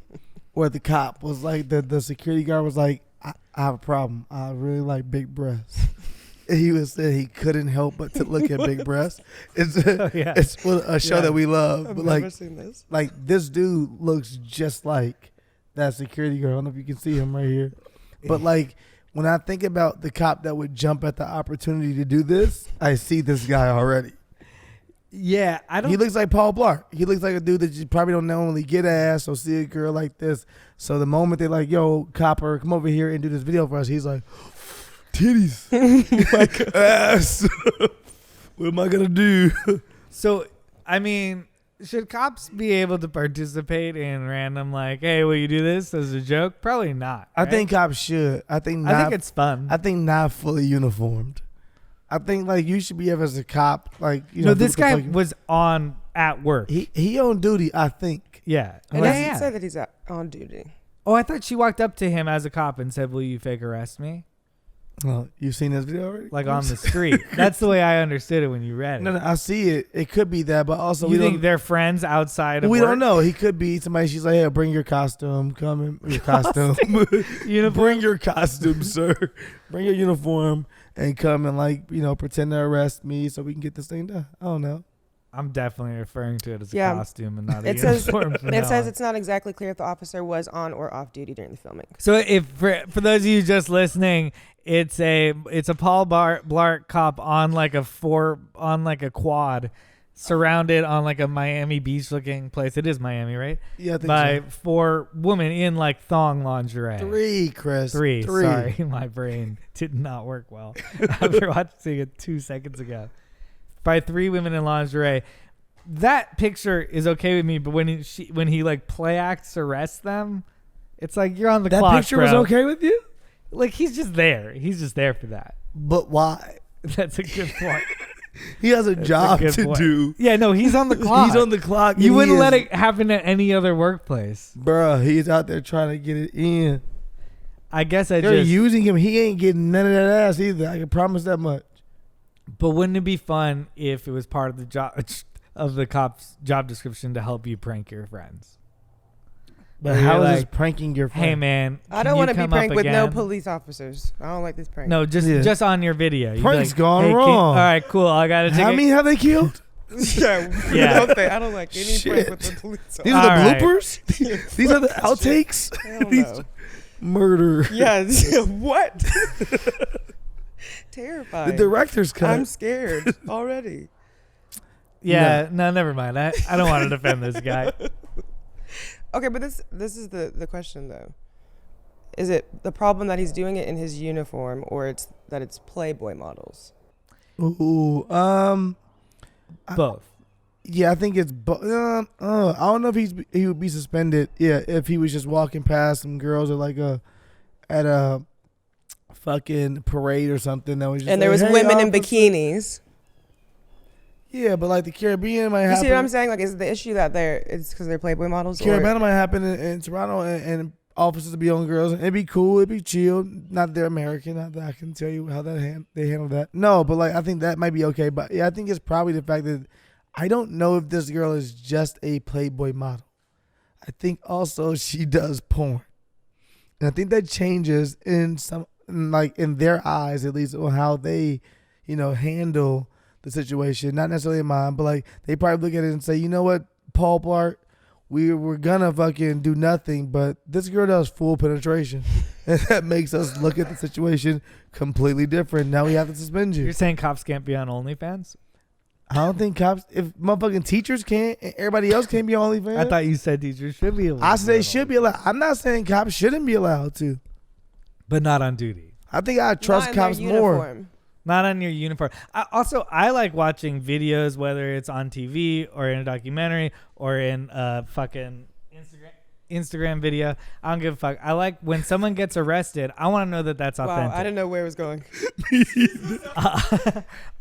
where the cop was like, the security guard was like, I have a problem. I really like big breasts. And he said he couldn't help but to look at big breasts. It's a show that we love. I've but never seen this. Like this dude looks just like that security guard. I don't know if you can see him right here. But like when I think about the cop that would jump at the opportunity to do this, I see this guy already. Yeah, He looks like Paul Blart. He looks like a dude that you probably don't normally get ass or see a girl like this. So the moment they're like, yo, copper, come over here and do this video for us, he's like, titties. Like, ass. What am I going to do? So, I mean, should cops be able to participate in random, like, hey, will you do this as a joke? Probably not. I think cops should. I think it's fun. I think not fully uniformed. I think like you should be able as a cop, like you know. This guy was at work. He on duty, I think. Yeah, It doesn't say that he's on duty. Oh, I thought she walked up to him as a cop and said, "Will you fake arrest me?" Well, you've seen this video already, like on the street. That's the way I understood it when you read it. No, I see it. It could be that, but also you think they're friends outside of we work? don't know. He could be somebody. She's like, "Hey, bring your costume. Come in your costume. Bring your costume, sir. Bring your uniform." And come and like, you know, pretend to arrest me so we can get this thing done. I don't know. I'm definitely referring to it as a costume and not a uniform. It says it's not exactly clear if the officer was on or off duty during the filming. So if for those of you just listening, it's a Paul Blart cop on like a quad, surrounded on like a Miami Beach looking place. It is Miami, right? Yeah, I think by so. 4 women in like thong lingerie. 3, Chris. 3. Sorry, my brain did not work well after watching it 2 seconds ago. By 3 women in lingerie. That picture is okay with me, but when he like play acts arrest them, it's like you're on the clock. That picture was okay with you? Like he's just there. He's just there for that. But why? That's a good point. He has a job to do. Yeah, no, he's on the clock. He's on the clock. You wouldn't let it happen at any other workplace. Bruh, he's out there trying to get it in. I guess They're using him. He ain't getting none of that ass either. I can promise that much. But wouldn't it be fun if it was part of the job of the cop's job description to help you prank your friends? But how is this pranking your friend? Hey, man, I don't want to be pranked with no police officers. I don't like this prank. No, just on your video. Prank's gone wrong. All right, cool. I got to take How many have they killed? Yeah. I don't like any prank with the police officers. These are the bloopers? These are the outtakes? These murder. Yes. What? Terrifying. The director's cut. I'm scared already. Yeah, no, never mind. I don't want to defend this guy. Okay, but this is the question though. Is it the problem that he's doing it in his uniform, or it's that it's Playboy models? Ooh, Both. Yeah, I think it's. I don't know if he would be suspended. Yeah, if he was just walking past some girls at a fucking parade or something that was just. And there was women in bikinis. Yeah, but like the Caribbean might happen. You see what I'm saying? Like, is the issue that it's because they're Playboy models? Caribbean might happen in Toronto and officers to be on girls. And it'd be cool. It'd be chill. Not that they're American. Not that I can tell you how they handle that. No, but like I think that might be okay. But yeah, I think it's probably the fact that I don't know if this girl is just a Playboy model. I think also she does porn. And I think that changes in their eyes, at least, on how they, handle the situation. Not necessarily in mine, but like they probably look at it and say, you know what, Paul Blart, we're gonna fucking do nothing, but this girl does full penetration. And that makes us look at the situation completely different. Now we have to suspend you. You're saying cops can't be on OnlyFans? I don't think cops, if motherfucking teachers can't, and everybody else can't be on OnlyFans. I thought you said teachers should be allowed. I said they should be allowed. I'm not saying cops shouldn't be allowed to. But not on duty. I think I trust cops more. Not on your uniform. I like watching videos, whether it's on TV or in a documentary or in a fucking Instagram video. I don't give a fuck. I like when someone gets arrested. I want to know that that's authentic. Wow, I didn't know where it was going.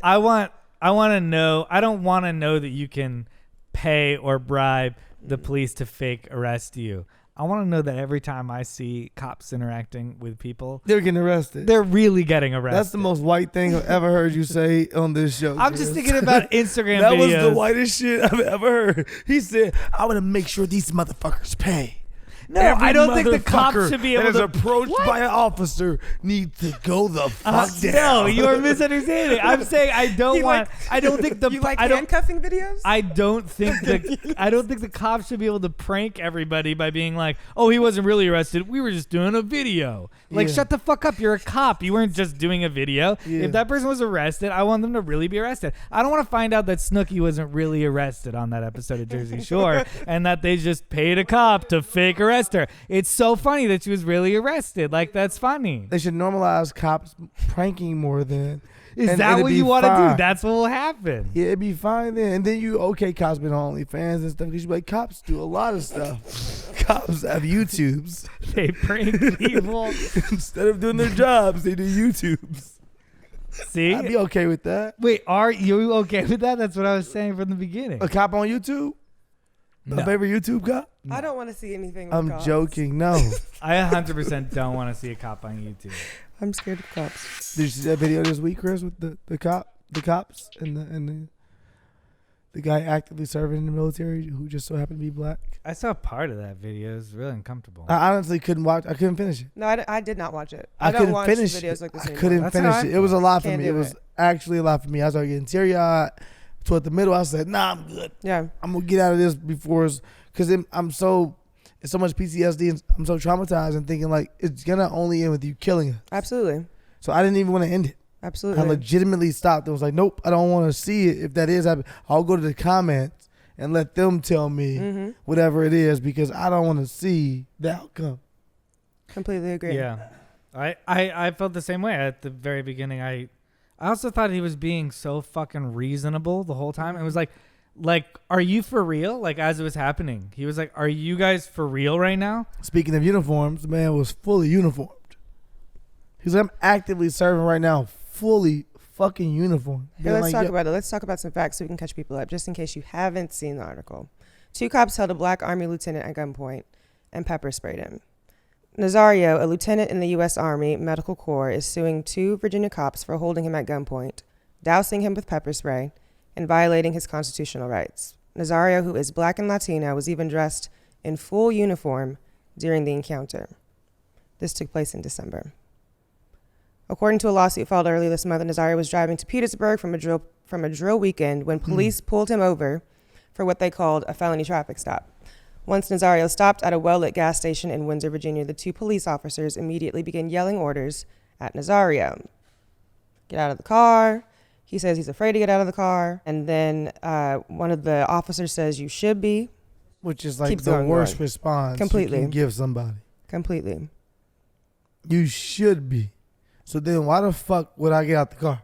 I want to know. I don't want to know that you can pay or bribe the police to fake arrest you. I want to know that every time I see cops interacting with people, they're getting arrested. They're really getting arrested. That's the most white thing I've ever heard you say on this show. I'm just thinking about Instagram that videos. That was the whitest shit I've ever heard. He said, I want to make sure these motherfuckers pay. No, I don't think the cops should be able to. That is approached by an officer need to go the fuck down. No, you are misunderstanding. I'm saying I don't want. I don't think the. You like handcuffing videos? I don't think the cops should be able to prank everybody by being like, "Oh, he wasn't really arrested. We were just doing a video." Like, shut the fuck up. You're a cop. You weren't just doing a video. Yeah. If that person was arrested, I want them to really be arrested. I don't want to find out that Snooki wasn't really arrested on that episode of Jersey Shore and that they just paid a cop to fake arrest her. It's so funny that she was really arrested. Like, that's funny. They should normalize cops pranking more than. Is that what you want to do? That's what will happen. Yeah, it'd be fine then. And then cops been on OnlyFans and stuff. You should be like, cops do a lot of stuff. Cops have YouTubes. They prank people. Instead of doing their jobs, they do YouTubes. See? I'd be okay with that. Wait, are you okay with that? That's what I was saying from the beginning. A cop on YouTube? No. My favorite YouTube cop? No. I don't want to see anything with I'm cops. joking. No. I 100% don't want to see a cop on YouTube. I'm scared of cops. Did you see that video this week, Chris, with the cops and the guy actively serving in the military who just so happened to be black? I saw part of that video. It was really uncomfortable. I honestly couldn't watch. I couldn't finish it. No, I did not watch it. I don't watch finish videos like this I anymore. couldn't finish it. It was a lot for me. It was it. actually a lot for me. I started getting teary-eyed. Toward the middle, I said, nah, I'm good. Yeah. I'm going to get out of this before it's... Because it's so much PTSD and I'm so traumatized and thinking like it's going to only end with you killing us. Absolutely. So I didn't even want to end it. Absolutely. I legitimately stopped and was like, nope, I don't want to see it. If that is happening, I'll go to the comments and let them tell me whatever it is because I don't want to see the outcome. Completely agree. Yeah. I felt the same way at the very beginning. I also thought he was being so fucking reasonable the whole time. It was like, are you for real? Like, as it was happening, he was like, are you guys for real right now? Speaking of uniforms, the man was fully uniformed. He's like, I'm actively serving right now, fully fucking uniformed. Here, let's talk about it. Let's talk about some facts so we can catch people up, just in case you haven't seen the article. 2 cops held a black Army lieutenant at gunpoint and pepper sprayed him. Nazario, a lieutenant in the U.S. Army Medical Corps, is suing 2 Virginia cops for holding him at gunpoint, dousing him with pepper spray, and violating his constitutional rights. Nazario, who is black and Latino, was even dressed in full uniform during the encounter. This took place in December. According to a lawsuit filed earlier this month, Nazario was driving to Petersburg from a drill weekend when police pulled him over for what they called a felony traffic stop. Once Nazario stopped at a well-lit gas station in Windsor, Virginia, the 2 police officers immediately began yelling orders at Nazario. Get out of the car. He says he's afraid to get out of the car. And then one of the officers says, you should be. Which is like the worst response completely you can give somebody. Completely. You should be. So then why the fuck would I get out the car?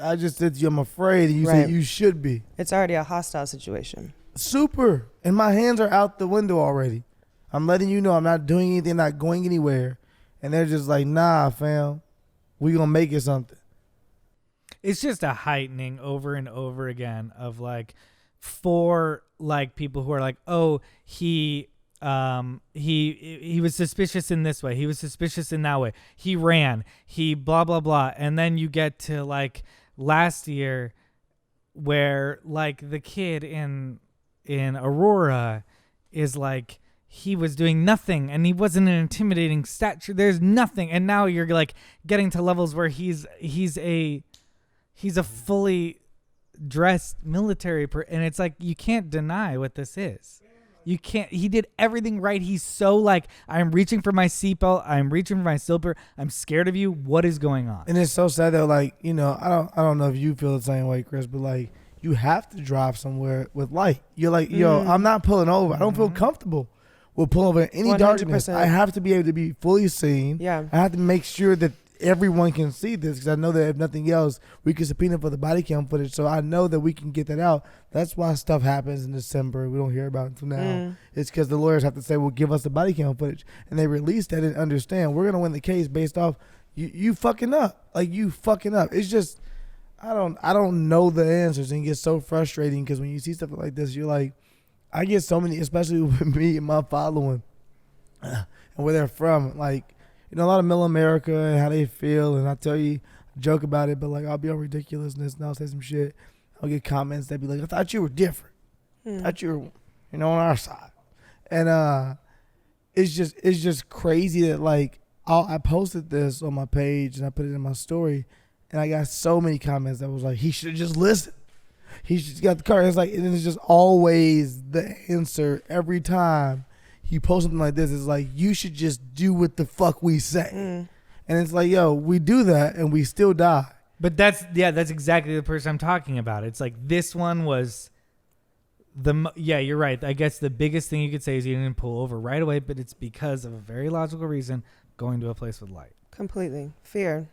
I just said to you, I'm afraid, and you say you should be. It's already a hostile situation. Super. And my hands are out the window already. I'm letting you know I'm not doing anything, not going anywhere. And they're just like, nah, fam, we gonna make it something. It's just a heightening over and over again of like, for like people who are like, oh, he was suspicious in this way, he was suspicious in that way, he ran, he blah blah blah, and then you get to like last year where like the kid in Aurora is like, he was doing nothing and he wasn't an intimidating stature, there's nothing, and now you're like getting to levels where he's a fully dressed military and it's like, you can't deny what this is. You can't. He did everything right. He's so like, I'm reaching for my seatbelt, I'm reaching for my silver, I'm scared of you, what is going on? And it's so sad that like, you know, I don't know if you feel the same way, Chris, but like, you have to drive somewhere with light. You're like, yo, I'm not pulling over. I don't feel comfortable with pulling over in any 100%. Darkness. I have to be able to be fully seen. Yeah. I have to make sure that everyone can see this, because I know that if nothing else, we can subpoena for the body cam footage, so I know that we can get that out. That's why stuff happens in December we don't hear about it until now. It's because the lawyers have to say, well, give us the body cam footage, and they release that and understand we're gonna win the case based off you fucking up. Like, you fucking up. It's just, I don't know the answers, and it gets so frustrating because when you see stuff like this, you're like, I get so many, especially with me and my following and where they're from, like, you know, a lot of middle America and how they feel, and I tell you, joke about it, but like, I'll be on ridiculousness and I'll say some shit. I'll get comments that be like, I thought you were different. I thought you were, you know, on our side. And it's just crazy that like, I posted this on my page and I put it in my story, and I got so many comments that was like, he should have just listened. He should got the car. It's like, and it's just always the answer every time you post something like this. It's like, you should just do what the fuck we say. And it's like, yo, we do that and we still die. But that's exactly the person I'm talking about. It's like, this one was you're right. I guess the biggest thing you could say is he didn't pull over right away, but it's because of a very logical reason, going to a place with light. Completely. Fear.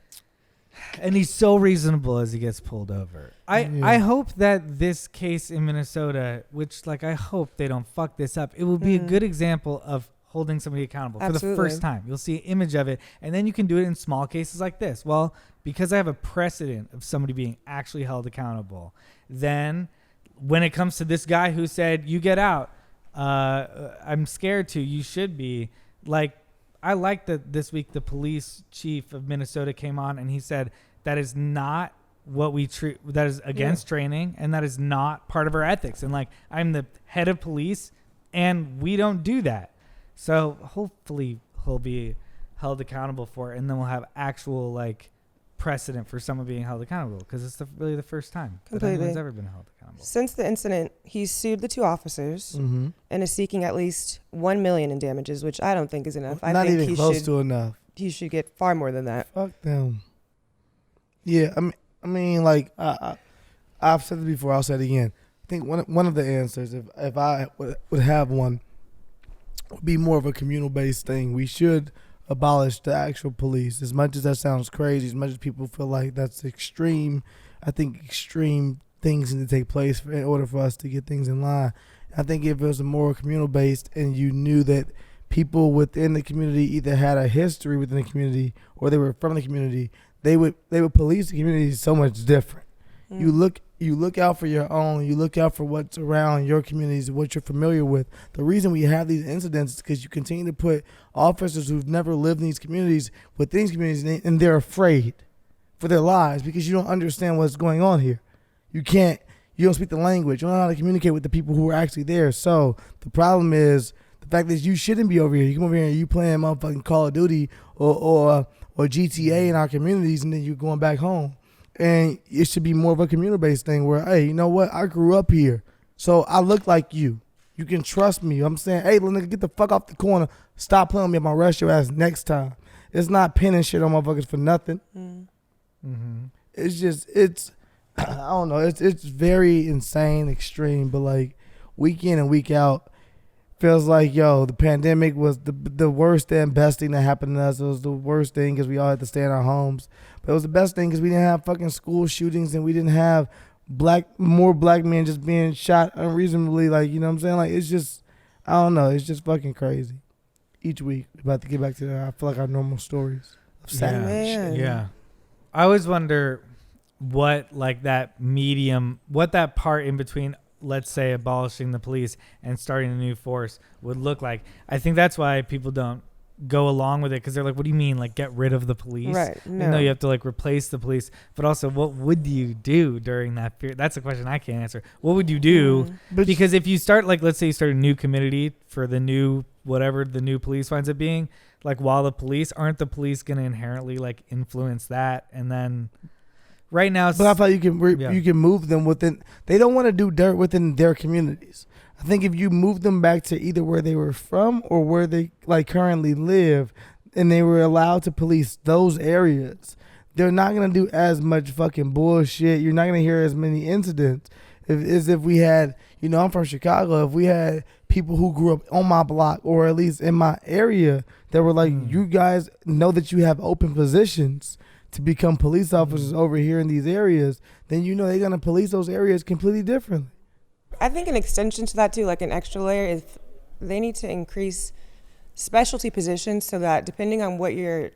And he's so reasonable as he gets pulled over. I hope that this case in Minnesota, which like, I hope they don't fuck this up, it will be a good example of holding somebody accountable for the first time. You'll see an image of it, and then you can do it in small cases like this. Well, because I have a precedent of somebody being actually held accountable, then when it comes to this guy who said, you get out, I'm scared to, you should be, like, I like that this week the police chief of Minnesota came on and he said that is not what we treat, that is against training, and that is not part of our ethics. And like, I'm the head of police and we don't do that. So hopefully he'll be held accountable for it, and then we'll have actual like precedent for someone being held accountable, because it's really the first time that anyone's ever been held accountable. Since the incident, he's sued the two officers and is seeking at least $1 million in damages, which I don't think is enough. I think even he close to enough. He should get far more than that. Fuck them. Yeah, I mean, like I've said it before, I'll say it again. I think one of the answers, if I would have one, would be more of a communal based thing. We should abolish the actual police. As much as that sounds crazy, as much as people feel like that's extreme, I think extreme things need to take place in order for us to get things in line. I think if it was a more communal based, and you knew that people within the community either had a history within the community or they were from the community, they would police the community so much different. You look out for your own. You look out for what's around your communities, what you're familiar with. The reason we have these incidents is because you continue to put officers who've never lived in these communities within these communities, and they're afraid for their lives because you don't understand what's going on here. You don't speak the language. You don't know how to communicate with the people who are actually there. So the problem is the fact that you shouldn't be over here. You come over here and you playing motherfucking Call of Duty or GTA in our communities, and then you're going back home. And it should be more of a communal-based thing where, hey, you know what? I grew up here, so I look like you. You can trust me. I'm saying, hey, little nigga, get the fuck off the corner. Stop playing with me. I'm going to arrest your ass next time. It's not pinning shit on motherfuckers for nothing. It's just, I don't know. It's very insane, extreme, but like week in and week out, feels like, yo, the pandemic was the worst and best thing that happened to us. It was the worst thing because we all had to stay in our homes. But it was the best thing because we didn't have fucking school shootings and we didn't have more black men just being shot unreasonably. Like, you know what I'm saying? Like, it's just, I don't know. It's just fucking crazy. Each week, we're about to get back to, I feel like, our normal stories of savage. Yeah. I always wonder what, like, that part in between, let's say, abolishing the police and starting a new force would look like. I think that's why people don't go along with it, because they're like, what do you mean, like, get rid of the police? Right. No. You know, you have to, like, replace the police. But also, what would you do during that period? That's a question I can't answer. What would you do? Because if you start, like, let's say you start a new committee for the new, whatever the new police winds up being, like, while the police, aren't the police going to inherently, like, influence that? And then right now, but I thought you can move them within. They don't want to do dirt within their communities. I think if you move them back to either where they were from or where they like currently live, and they were allowed to police those areas, they're not gonna do as much fucking bullshit. You're not gonna hear as many incidents as if we had. You know, I'm from Chicago. If we had people who grew up on my block or at least in my area that were like, you guys know that you have open positions to become police officers over here in these areas, then you know they're going to police those areas completely differently. I think an extension to that too, like an extra layer, is they need to increase specialty positions so that depending on what you're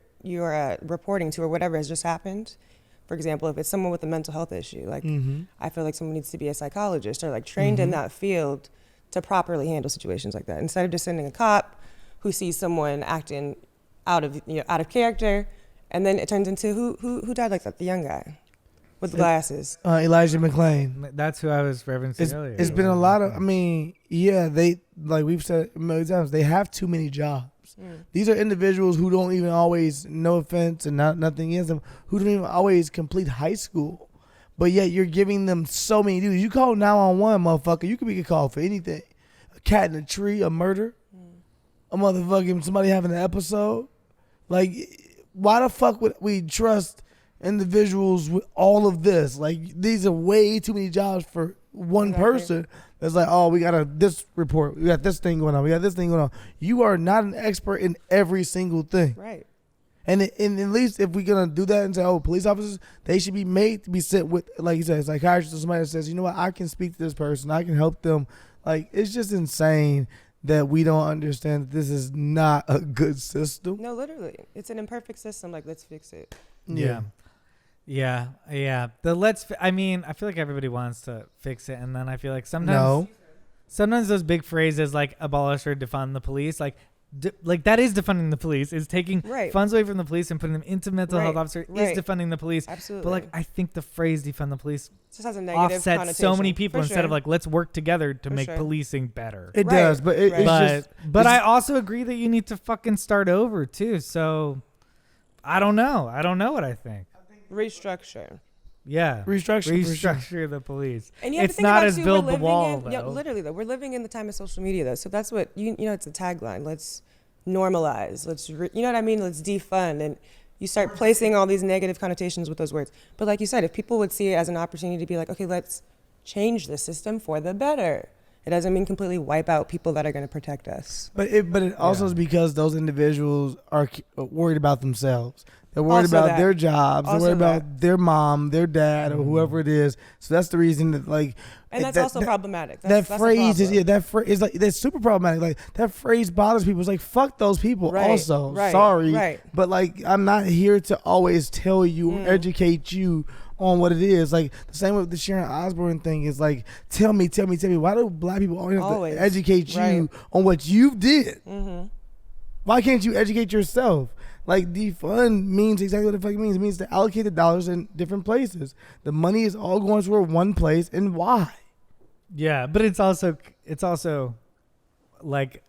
reporting to or whatever has just happened, for example, if it's someone with a mental health issue, like I feel like someone needs to be a psychologist or like trained in that field to properly handle situations like that, instead of just sending a cop who sees someone acting out of character. And then it turns into who died like that? The young guy with the glasses. Elijah McClain. That's who I was referencing earlier. It's been a lot of, I mean, yeah, they, like we've said a million times, they have too many jobs. These are individuals who don't even always, no offense and nothing against them, who don't even always complete high school. But yet you're giving them so many duties. You call 911, motherfucker, you could be called for anything. A cat in a tree, a murder, a motherfucking somebody having an episode. Like, why the fuck would we trust individuals with all of this? Like, these are way too many jobs for one person. It's like, oh, we got this report. We got this thing going on. We got this thing going on. You are not an expert in every single thing. Right. And at least if we're going to do that and say, oh, police officers, they should be made to be sent with, like you said, a psychiatrist or somebody that says, you know what, I can speak to this person. I can help them. Like, it's just insane that we don't understand that this is not a good system. No, literally. It's an imperfect system. Like, let's fix it. Yeah. I feel like everybody wants to fix it. And then I feel like sometimes those big phrases like abolish or defund the police, like that is defunding the police, is taking funds away from the police and putting them into mental health officer is defunding the police. Absolutely. But like, I think the phrase defund the police just has a negative offsets so many people instead of like, let's work together to make sure. policing better. It does, but but I also agree that you need to fucking start over too. So I don't know what I think. Restructure. Yeah. Restructure the police. And you have it's to think not about as build the wall, though. Literally, though. We're living in the time of social media, though. So that's what, you know, it's a tagline. Let's normalize. You know what I mean? Let's defund. And you start placing all these negative connotations with those words. But like you said, if people would see it as an opportunity to be like, okay, let's change the system for the better. It doesn't mean completely wipe out people that are going to protect us. But it also is because those individuals are worried about themselves. They're worried Also about that. their jobs. Also They're worried that. about their mom, their dad, or whoever it is. So that's the reason that, like, And that's also problematic. That That's phrase a problem. that phrase is like, that's super problematic. Like, that phrase bothers people. It's like, fuck those people. Right, Also, right, sorry, right. but like, I'm not here to always tell you or educate you on what it is. Like, the same with the Sharon Osbourne thing is like, tell me. Why do black people always have to educate you on what you did? Why can't you educate yourself? Like, defund means exactly what the fuck it means. It means to allocate the dollars in different places. The money is all going toward one place, and why? Yeah, but it's also like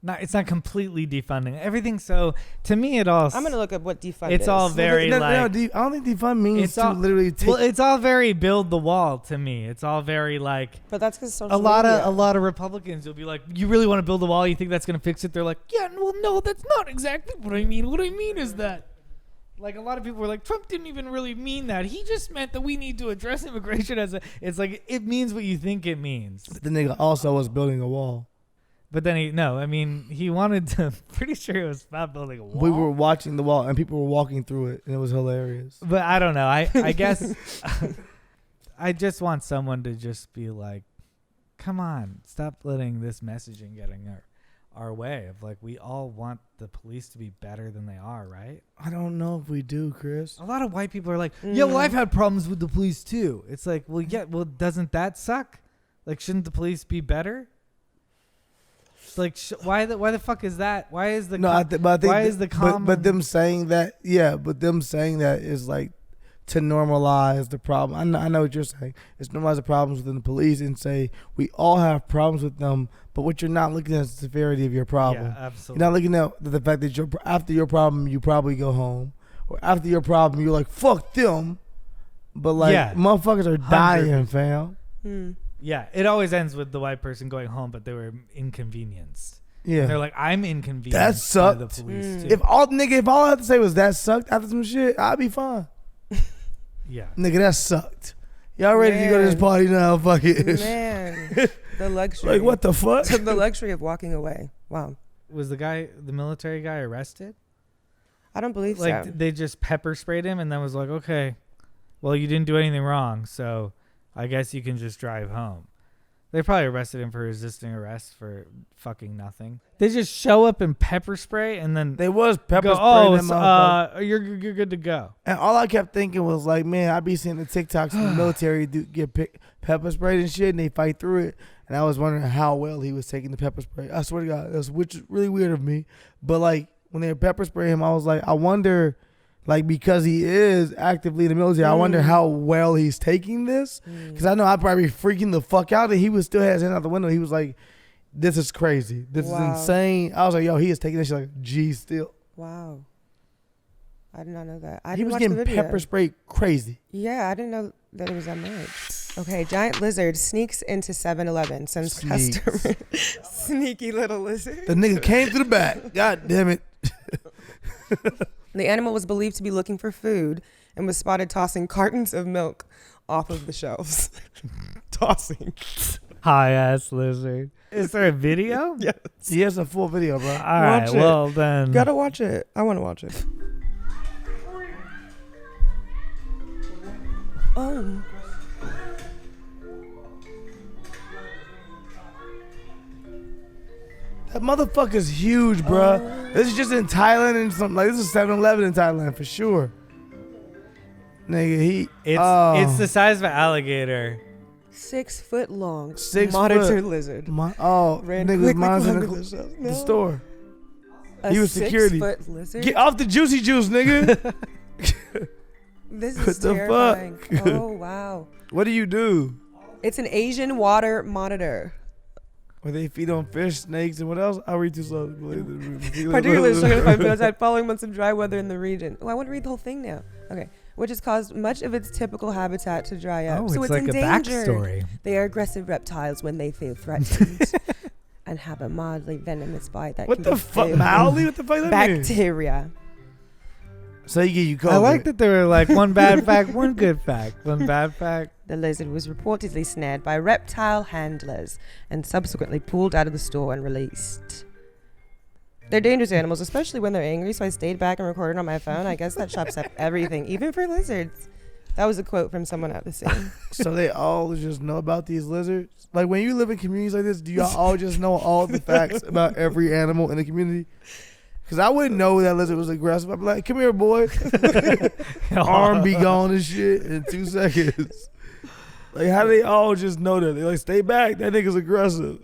not, it's not completely defunding everything. So to me, it all. I'm gonna look up what defund It's is. all very I like. don't think defund means It's all, literally take. well, it's all very build the wall to me. It's all very like. But that's because social A lot media. of Republicans will be like, you really want to build a wall? You think that's going to fix it? They're like, yeah, well, no, that's not exactly what I mean. What I mean is that, like, a lot of people were like, Trump didn't even really mean that. He just meant that we need to address immigration as a. It's like, it means what you think it means. The nigga also was building a wall. But then he wanted to. Pretty sure it was about building a wall. We were watching the wall, and people were walking through it, and it was hilarious. But I don't know. I guess I just want someone to just be like, come on, stop letting this messaging getting our way of like, we all want the police to be better than they are, right? I don't know if we do, Chris. A lot of white people are like, yeah, well, I've had problems with the police too. It's like, well, yeah, well, doesn't that suck? Like, shouldn't the police be better? It's like, why the fuck is that? Why is the but them saying that, but them saying that is like to normalize the problem. I know what you're saying. It's normalize the problems within the police and say we all have problems with them, but what you're not looking at is the severity of your problem. Yeah, absolutely. You're not looking at the fact that after your problem, you probably go home. Or after your problem, you're like, fuck them. But like, motherfuckers are dying, fam. Yeah, it always ends with the white person going home, but they were inconvenienced. Yeah. And they're like, I'm inconvenienced that sucked. by the police too. If all I had to say was that sucked after some shit, I'd be fine. Yeah. Nigga, that sucked. Y'all ready to go to this party now? Fuck it. Man. The luxury. Like, what the fuck? The luxury of walking away. Wow. Was the military guy arrested? I don't believe so. Like, they just pepper sprayed him and then was like, okay, well, you didn't do anything wrong, so I guess you can just drive home. They probably arrested him for resisting arrest for fucking nothing. They just show up and pepper spray and then they was pepper spray. You're good to go. And all I kept thinking was like, man, I be seeing the TikToks from the military get pepper sprayed and shit, and they fight through it. And I was wondering how well he was taking the pepper spray. I swear to God, which is really weird of me. But like when they pepper spray him, I was like, I wonder. Like, because he is actively in the military, I wonder how well he's taking this. Because I know I'd probably be freaking the fuck out. And he was still had his hand out the window. He was like, this is crazy. This is insane. I was like, yo, he is taking this shit like G still. Wow. I did not know that. He was getting pepper sprayed crazy. Yeah, I didn't know that it was that much. Okay, giant lizard sneaks into 7-Eleven, sends customer. Sneaky little lizard. The nigga came to the back. God damn it. The animal was believed to be looking for food and was spotted tossing cartons of milk off of the shelves. Tossing. High ass lizard. Is there a video? Yes. He has a full video, bro. All right, well then. Gotta watch it. I want to watch it. Oh. That motherfucker's huge, bro. This is just in Thailand and something like this is 7-Eleven in Thailand for sure. Nigga, it's the size of an alligator. 6 foot long. 6 monitor foot. lizard. Niggas mine's in the store. He was security. 6 foot lizard? Get off the juicy juice, nigga. This is terrifying. Fuck? Oh, wow. What do you do? It's an Asian water monitor. Where they feed on fish, snakes, and what else? I'll read too slow. Particularly struggling to find food outside following months of dry weather in the region. Oh, I want to read the whole thing now. Okay. Which has caused much of its typical habitat to dry up. Oh, so it's it's like endangered. a backstory. They are aggressive reptiles when they feel threatened and have a mildly venomous bite that what can the fuck? Mildly? What the fuck? Bacteria. So you get you COVID. I like that they were like one bad fact, one good fact, one bad fact. The lizard was reportedly snared by reptile handlers and subsequently pulled out of the store and released. They're dangerous animals, especially when they're angry, so I stayed back and recorded on my phone. I guess that chops up everything, even for lizards. That was a quote from someone at the scene. So they all just know about these lizards? Like when you live in communities like this, do y'all all just know all the facts about every animal in the community? Because I wouldn't know that lizard was aggressive. I'd be like, come here, boy. Arm be gone and shit in 2 seconds. Like, how do they all just know that? They like, stay back. That nigga's aggressive.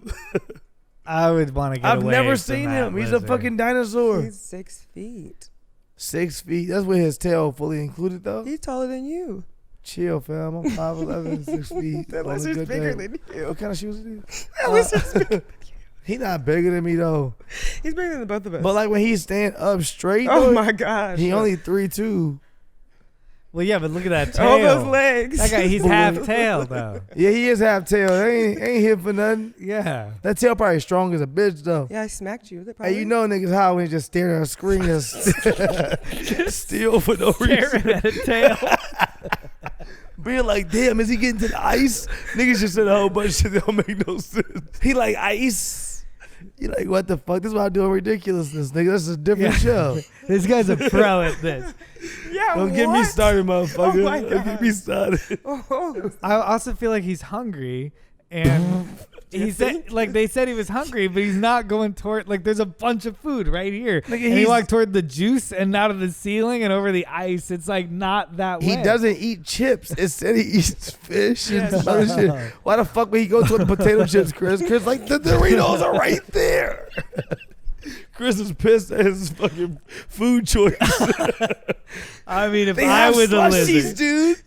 I would want to get away. I've never seen him. He's a fucking dinosaur. He's 6 feet. 6 feet. That's with his tail fully included, though. He's taller than you. Chill, fam. I'm 5'11", 6 feet. That lizard's bigger than you. What kind of shoes is he? That lizard's bigger than you. He not bigger than me, though. He's bigger than the both of us. But like when he's stand up straight, oh though, my gosh. he only 3'2". Well, yeah, but look at that tail. All those legs. That guy, he's half tail, though. Yeah, he is half tail. Ain't hit for nothing. Yeah. That tail probably strong as a bitch, though. Yeah, I smacked you. Hey, you know niggas how when you just staring at a screen and steal for no reason. Staring at a tail. Being like, damn, is he getting to the ice? Niggas just said a whole bunch of shit that don't make no sense. He like ice. You're like, what the fuck? This is why I'm doing ridiculousness, nigga. This is a different show. This guy's a pro at this. Yeah, Don't get me started, motherfucker. Oh my Don't God. get me started. I also feel like he's hungry, and he said, like, they said he was hungry, but he's not going toward, like, there's a bunch of food right here. Nigga, and he walked toward the juice and out of the ceiling and over the ice. It's like not that way. He doesn't eat chips. It said he eats fish and some other shit. Why the fuck would he go to the potato chips, Chris? Chris, like, the Doritos are right there. Chris is pissed at his fucking food choice. I mean, if They I have was a slushies, lizard. dude.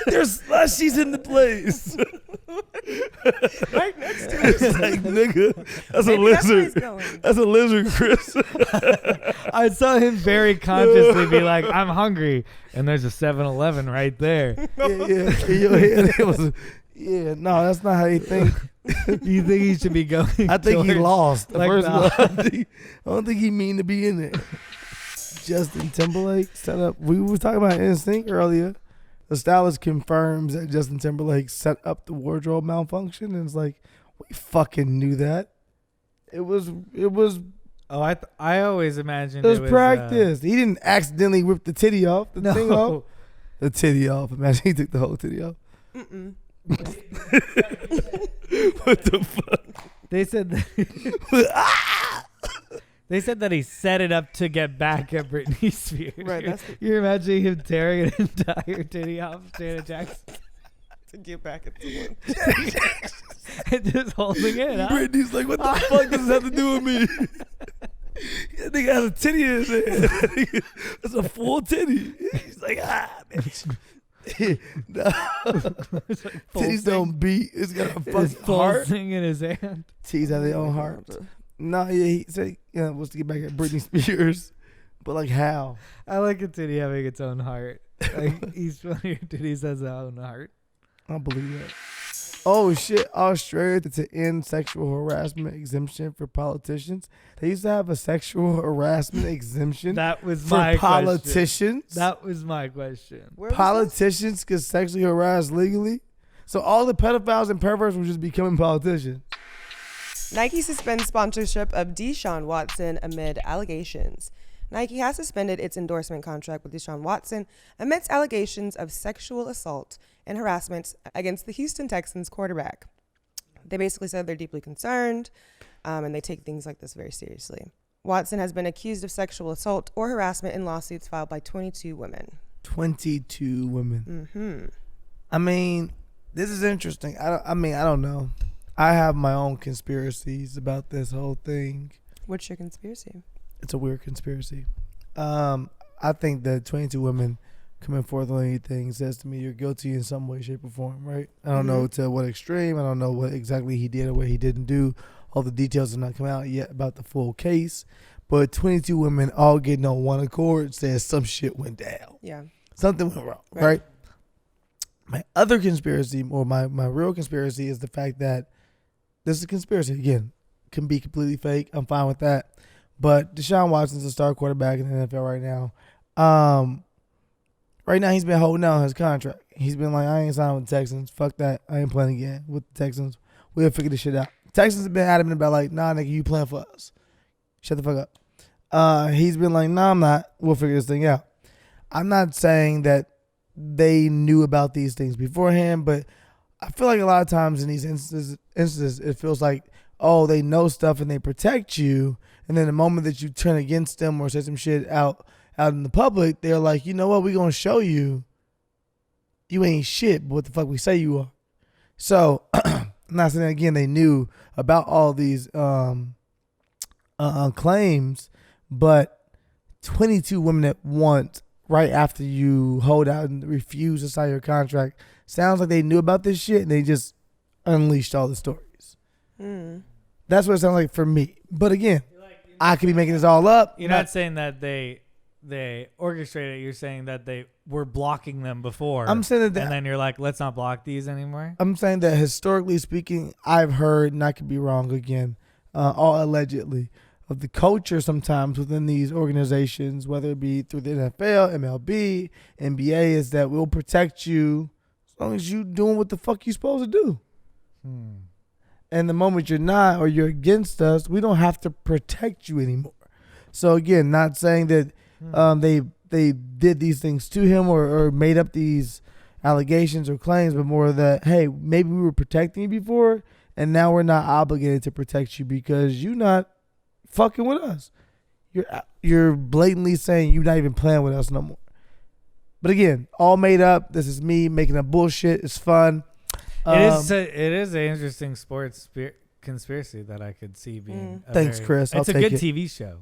There's slushies in the place. Right next to It's like, nigga, that's a Maybe that's where he's lizard. going. That's a lizard, Chris. I saw him very consciously be like, I'm hungry. And there's a 7-Eleven right there. Yeah. In your head, it was, yeah, no, that's not how you think. You think he should be going? I think he towards- lost. like First the- of all, I don't think he mean to be in there. Justin Timberlake set up. We were talking about NSYNC earlier. The stylist confirms that Justin Timberlake set up the wardrobe malfunction, and it's like, we fucking knew that. It was. Oh, I always imagined It was practice. He didn't accidentally rip the titty off. The thing off. The titty off. Imagine he took the whole titty off. Mm-mm. What the fuck? They said that they said that he set it up to get back at Britney Spears. Right, that's You're imagining him tearing an entire titty off Janet Jackson to get back at someone. and just holding it up. Britney's like, what the fuck does this have to do with me? That nigga has a titty in his hand. It's a full titty. He's like, bitch. No. Titties don't beat. It's got a His fucking heart. pulsing in his hand. Titties have their own heart. No, yeah, he said was to get back at Britney Spears. But like how? I like a titty having its own heart. Like each one of your titties has its own heart. I don't believe that. Oh shit, Australia to end sexual harassment exemption for politicians. They used to have a sexual harassment exemption That was for my politicians. question. That was my question. Where was Politicians could sexually harass legally. So all the pedophiles and perverts were just becoming politicians. this? Nike suspends sponsorship of Deshaun Watson amid allegations. Nike has suspended its endorsement contract with Deshaun Watson amidst allegations of sexual assault and harassment against the Houston Texans quarterback. They basically said they're deeply concerned, and they take things like this very seriously. Watson has been accused of sexual assault or harassment in lawsuits filed by 22 women. 22 women. Mm-hmm. I mean, this is interesting. I don't know. I have my own conspiracies about this whole thing. What's your conspiracy? It's a weird conspiracy. I think that 22 women coming forth on anything says to me you're guilty in some way, shape, or form, right? I don't know to what extreme. I don't know what exactly he did or what he didn't do. All the details have not come out yet about the full case. But 22 women all getting on one accord says some shit went down. Yeah. Something went wrong, right? My other conspiracy, or my real conspiracy, is the fact that this is a conspiracy. Again, can be completely fake. I'm fine with that. But Deshaun Watson's a star quarterback in the NFL right now. Right now, he's been holding out his contract. He's been like, I ain't signing with the Texans. Fuck that. I ain't playing again with the Texans. We'll figure this shit out. Texans have been adamant about like, nah, nigga, you playing for us. Shut the fuck up. He's been like, nah, I'm not. We'll figure this thing out. I'm not saying that they knew about these things beforehand, but I feel like a lot of times in these instances, it feels like, oh, they know stuff and they protect you. And then the moment that you turn against them or say some shit out in the public, they're like, you know what, we're going to show you ain't shit, but what the fuck we say you are. So, I'm not saying that again, they knew about all these claims, but 22 women at once, right after you hold out and refuse to sign your contract, sounds like they knew about this shit and they just unleashed all the stories. That's what it sounds like for me. But again, I could be making this all up. You're not saying that they orchestrated it. You're saying that they were blocking them before. I'm saying that, and then you're like, let's not block these anymore. I'm saying that historically speaking, I've heard, and I could be wrong again, all allegedly, of the culture sometimes within these organizations, whether it be through the NFL, MLB, NBA, is that we'll protect you as long as you doing what the fuck you supposed to do. And the moment you're not or you're against us, we don't have to protect you anymore. So again, not saying that they did these things to him or made up these allegations or claims, but more that, hey, maybe we were protecting you before, and now we're not obligated to protect you because you're not fucking with us. You're blatantly saying you're not even playing with us no more. But again, all made up. This is me making up bullshit. It's fun. It is an interesting sports conspiracy that I could see being. Thanks, Chris. It's a good TV show.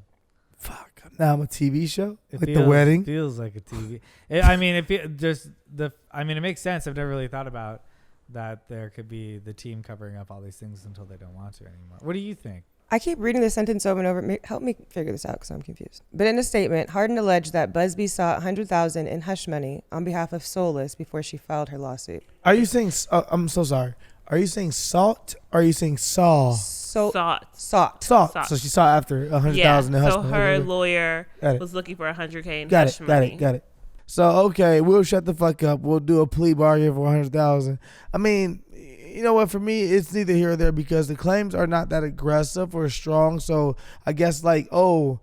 Fuck. Now I'm a TV show. The wedding. Feels like a TV. It makes sense. I've never really thought about that. There could be the team covering up all these things until they don't want to anymore. What do you think? I keep reading this sentence over and over. Help me figure this out because I'm confused. But in a statement, Harden alleged that Busby sought $100,000 in hush money on behalf of Soulless before she filed her lawsuit. Are you saying? I'm so sorry. Are you saying salt? Or are you saying saw? Sought. So she sought after $100,000 in hush money. So her lawyer was looking for $100K in hush money. Got it. So okay, we'll shut the fuck up. We'll do a plea bargain for $100,000. I mean, you know what? For me, it's neither here or there because the claims are not that aggressive or strong. So I guess like, oh,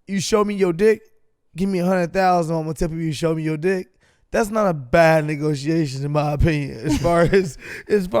you show me your dick, give me $100,000. I'm gonna tell you show me your dick. That's not a bad negotiation in my opinion. As far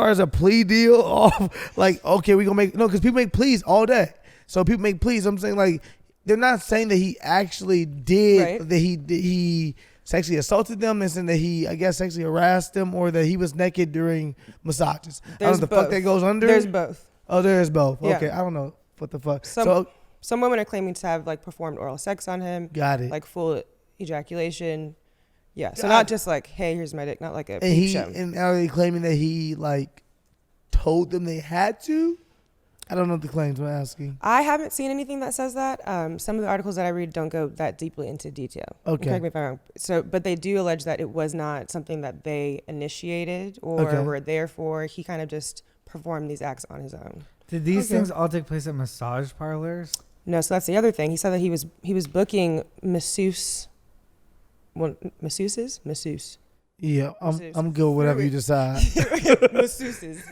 as a plea deal, off like okay, we gonna make because people make pleas all day. So people make pleas. I'm saying like they're not saying that he actually did that he sexually assaulted them and saying that he, I guess, sexually harassed them or that he was naked during massages. I don't know what the fuck that goes under. There's both. Oh, there is both. Yeah. Okay, I don't know what the fuck. Some women are claiming to have like performed oral sex on him. Got it. Like full ejaculation. Yeah. So not just like, hey, here's my dick, not like a peep show. And are they claiming that he like told them they had to? I don't know the claims I'm asking. I haven't seen anything that says that. Some of the articles that I read don't go that deeply into detail. Okay. Correct me if I'm wrong. But they do allege that it was not something that they initiated or were there for. He kind of just performed these acts on his own. Did these things all take place at massage parlors? No, so that's the other thing. He said that he was booking masseuse. Masseuse. Yeah, I'm good with whatever you decide. Masseuses.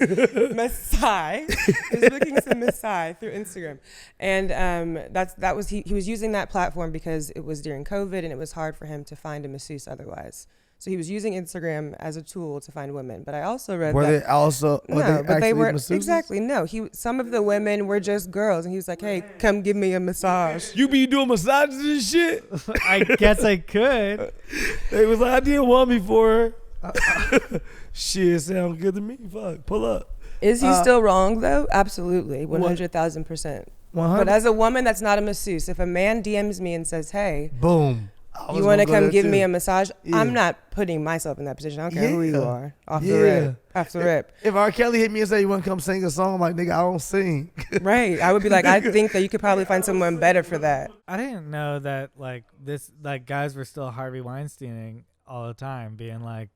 Massai. He was booking some Massai through Instagram. And he was using that platform because it was during COVID and it was hard for him to find a masseuse otherwise. So he was using Instagram as a tool to find women. But I also read they weren't masseuses? Exactly. No, some of the women were just girls, and he was like, "Hey, come give me a massage." You be doing massages and shit? I guess I could. They was like, I did one before. Shit, sound good to me. Fuck, pull up. Is he still wrong though? Absolutely, 100,000%. But as a woman, that's not a masseuse. If a man DMs me and says, "Hey, boom." You want to come give me a massage?" Yeah. I'm not putting myself in that position. I don't care who you are. Off the rip. If R. Kelly hit me and say, "You want to come sing a song?" I'm like, nigga, I don't sing. Right. I would be like, I think that you could probably find someone better for that. I didn't know that guys were still Harvey Weinsteining all the time, being like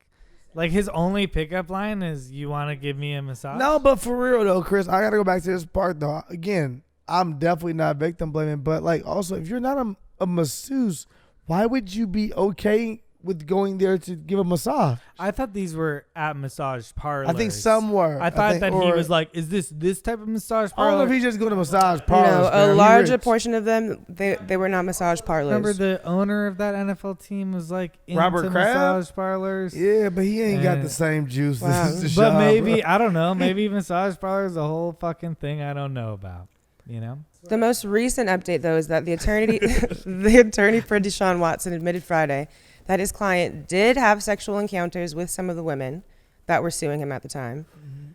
his only pickup line is, "You want to give me a massage?" No, but for real though, Chris, I gotta go back to this part though. Again, I'm definitely not victim blaming, but like also, if you're not a masseuse, why would you be okay with going there to give a massage? I thought these were at massage parlors. I think some were. I thought that he was like, "Is this type of massage parlor?" I don't know if he's just going to massage parlors. No, a larger portion of them, they were not massage parlors. Remember the owner of that NFL team was like into Robert Kraft? Massage parlors? Yeah, but he ain't got the same juice. Wow. As Deshaun, but maybe, I don't know, maybe massage parlors is a whole fucking thing I don't know about, you know? The most recent update, though, is that the attorney for Deshaun Watson admitted Friday that his client did have sexual encounters with some of the women that were suing him at the time. Mm-hmm.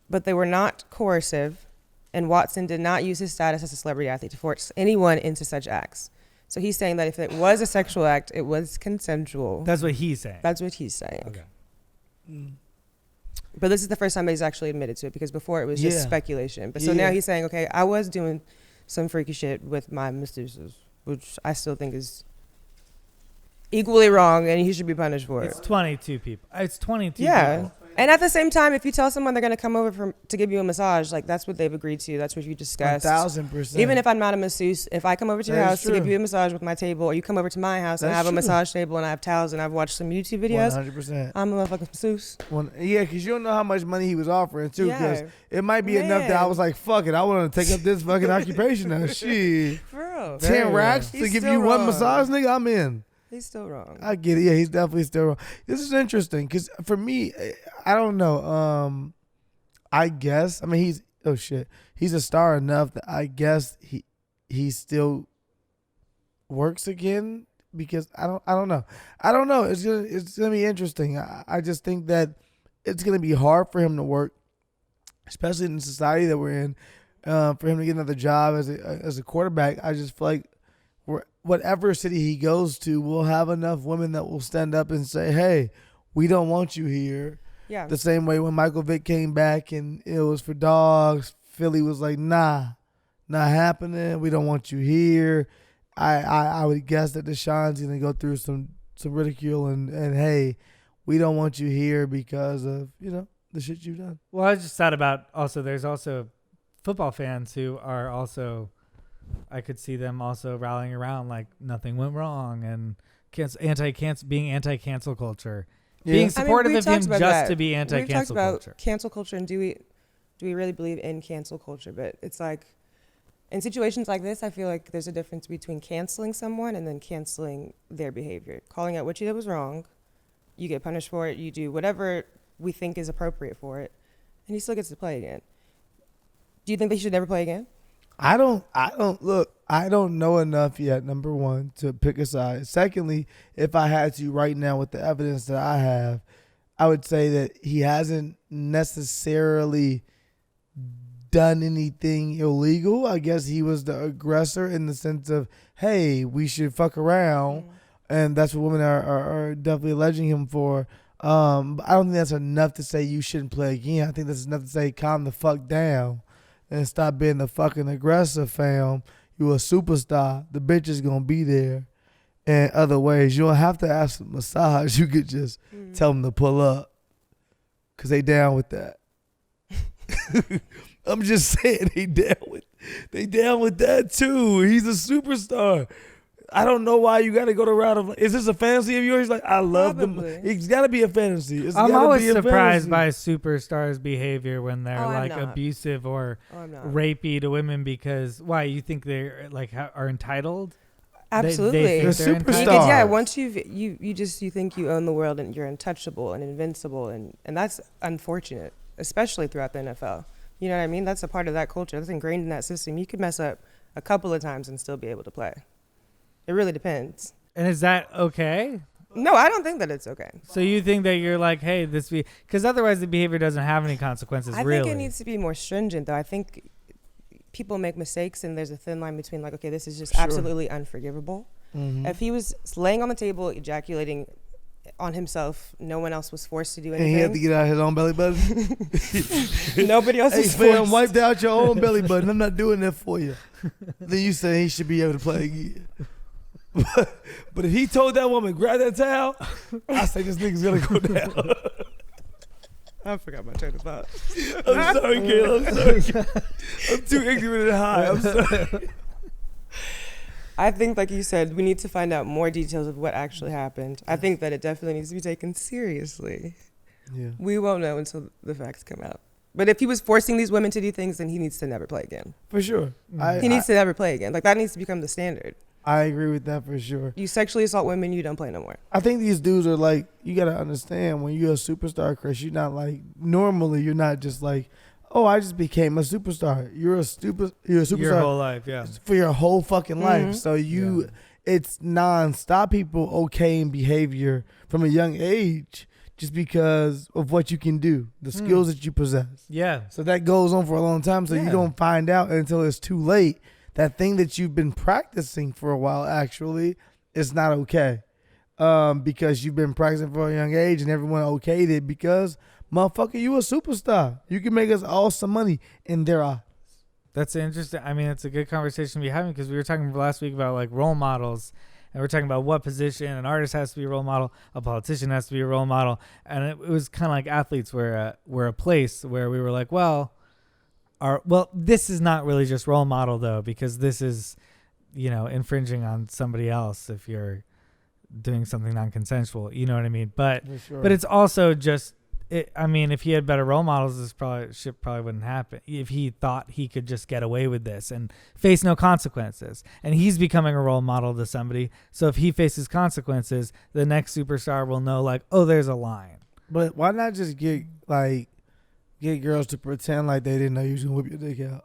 But they were not coercive, and Watson did not use his status as a celebrity athlete to force anyone into such acts. So he's saying that if it was a sexual act, it was consensual. That's what he's saying. That's what he's saying. Okay. Mm. But this is the first time that he's actually admitted to it, because before it was just speculation. But so now he's saying, okay, I was doing some freaky shit with my masseuses, which I still think is equally wrong, and he should be punished for it. It's 22 people. It's 22 yeah. people. And at the same time, if you tell someone they're going to come over to give you a massage, like that's what they've agreed to. That's what you discussed. 1,000%. Even if I'm not a masseuse, if I come over to your house to give you a massage with my table, or you come over to my house and I have a massage table and I have towels and I've watched some YouTube videos, 100%. I'm a motherfucking masseuse. Yeah, because you don't know how much money he was offering too. Because it might be enough that I was like, fuck it, I want to take up this fucking occupation now. Shit. For real. 10 racks to give you one massage, nigga, I'm in. He's still wrong. I get it. Yeah, he's definitely still wrong. This is interesting because for me, I don't know. I guess. I mean, he's a star enough that I guess he still works again because I don't know. It's gonna be interesting. I just think that it's gonna be hard for him to work, especially in the society that we're in. For him to get another job as a quarterback, I just feel like whatever city he goes to, we'll have enough women that will stand up and say, hey, we don't want you here. Yeah. The same way when Michael Vick came back and it was for dogs, Philly was like, nah, not happening. We don't want you here. I would guess that Deshaun's going to go through some ridicule and hey, we don't want you here because of, the shit you've done. Well, I just thought about there's also football fans who are also, I could see them also rallying around like nothing went wrong and being anti-cancel culture, being supportive of him just to be anti-cancel culture. We've talked about cancel culture and do we really believe in cancel culture? But it's like in situations like this, I feel like there's a difference between canceling someone and then canceling their behavior. Calling out what you did was wrong, you get punished for it, you do whatever we think is appropriate for it, and he still gets to play again. Do you think they should never play again? I don't know enough yet, number one, to pick a side. Secondly, if I had to right now with the evidence that I have, I would say that he hasn't necessarily done anything illegal. I guess he was the aggressor in the sense of, hey, we should fuck around. Mm-hmm. And that's what women are definitely alleging him for. But I don't think that's enough to say you shouldn't play again. I think that's enough to say calm the fuck down. And stop being the fucking aggressor, fam. You a superstar. The bitch is going to be there. And other ways. You don't have to ask for a massage. You could just tell them to pull up. Because they down with that. I'm just saying they down with that too. He's a superstar. I don't know why you got to go the route of, is this a fantasy of yours? Like, I love them. It's got to be a fantasy. I'm always surprised by superstars' behavior when they're abusive or rapey to women because, why, you think they're like are entitled? Absolutely. They're superstars. Yeah, once you think you own the world and you're untouchable and invincible and that's unfortunate, especially throughout the NFL. You know what I mean? That's a part of that culture. That's ingrained in that system. You could mess up a couple of times and still be able to play. It really depends. And is that okay? No, I don't think that it's okay. So you think that you're like, hey, because otherwise the behavior doesn't have any consequences, I think it needs to be more stringent, though. I think people make mistakes, and there's a thin line between like, okay, this is just absolutely unforgivable. Mm-hmm. If he was laying on the table, ejaculating on himself, no one else was forced to do anything. And he had to get out his own belly button? Nobody else was forced. Hey, fam, wiped out your own belly button. I'm not doing that for you. Then you say he should be able to play again. But if he told that woman, grab that towel, I say this nigga's gonna go down. I forgot my train of thought. I'm sorry, Kayla. I'm sorry. I'm too ignorant and high. I'm sorry. I think, like you said, we need to find out more details of what actually happened. I think that it definitely needs to be taken seriously. Yeah. We won't know until the facts come out. But if he was forcing these women to do things, then he needs to never play again. For sure. He needs to never play again. Like, that needs to become the standard. I agree with that for sure. You sexually assault women, you don't play no more. I think these dudes are like, you got to understand, when you're a superstar, Chris, you're not like, normally you're not just like, oh, I just became a superstar. You're a superstar. Your whole life, yeah. For your whole fucking life. So it's nonstop people okaying behavior from a young age just because of what you can do, the skills that you possess. Yeah. So that goes on for a long time. So you don't find out until it's too late. That thing that you've been practicing for a while actually is not okay. Because you've been practicing for a young age and everyone okayed it because, motherfucker, you a superstar. You can make us all some money in their eyes. That's interesting. I mean, it's a good conversation to be having because we were talking last week about like role models. And we're talking about what position an artist has to be a role model, a politician has to be a role model. And it was kind of like athletes were a place where we were like, well, this is not really just role model though, because this is, infringing on somebody else if you're doing something non-consensual, you know what I mean? But it's also just, if he had better role models, this shit probably wouldn't happen. If he thought he could just get away with this and face no consequences, and he's becoming a role model to somebody, so if he faces consequences, the next superstar will know, like, oh, there's a line. But why not just get girls to pretend like they didn't know you was gonna whip your dick out?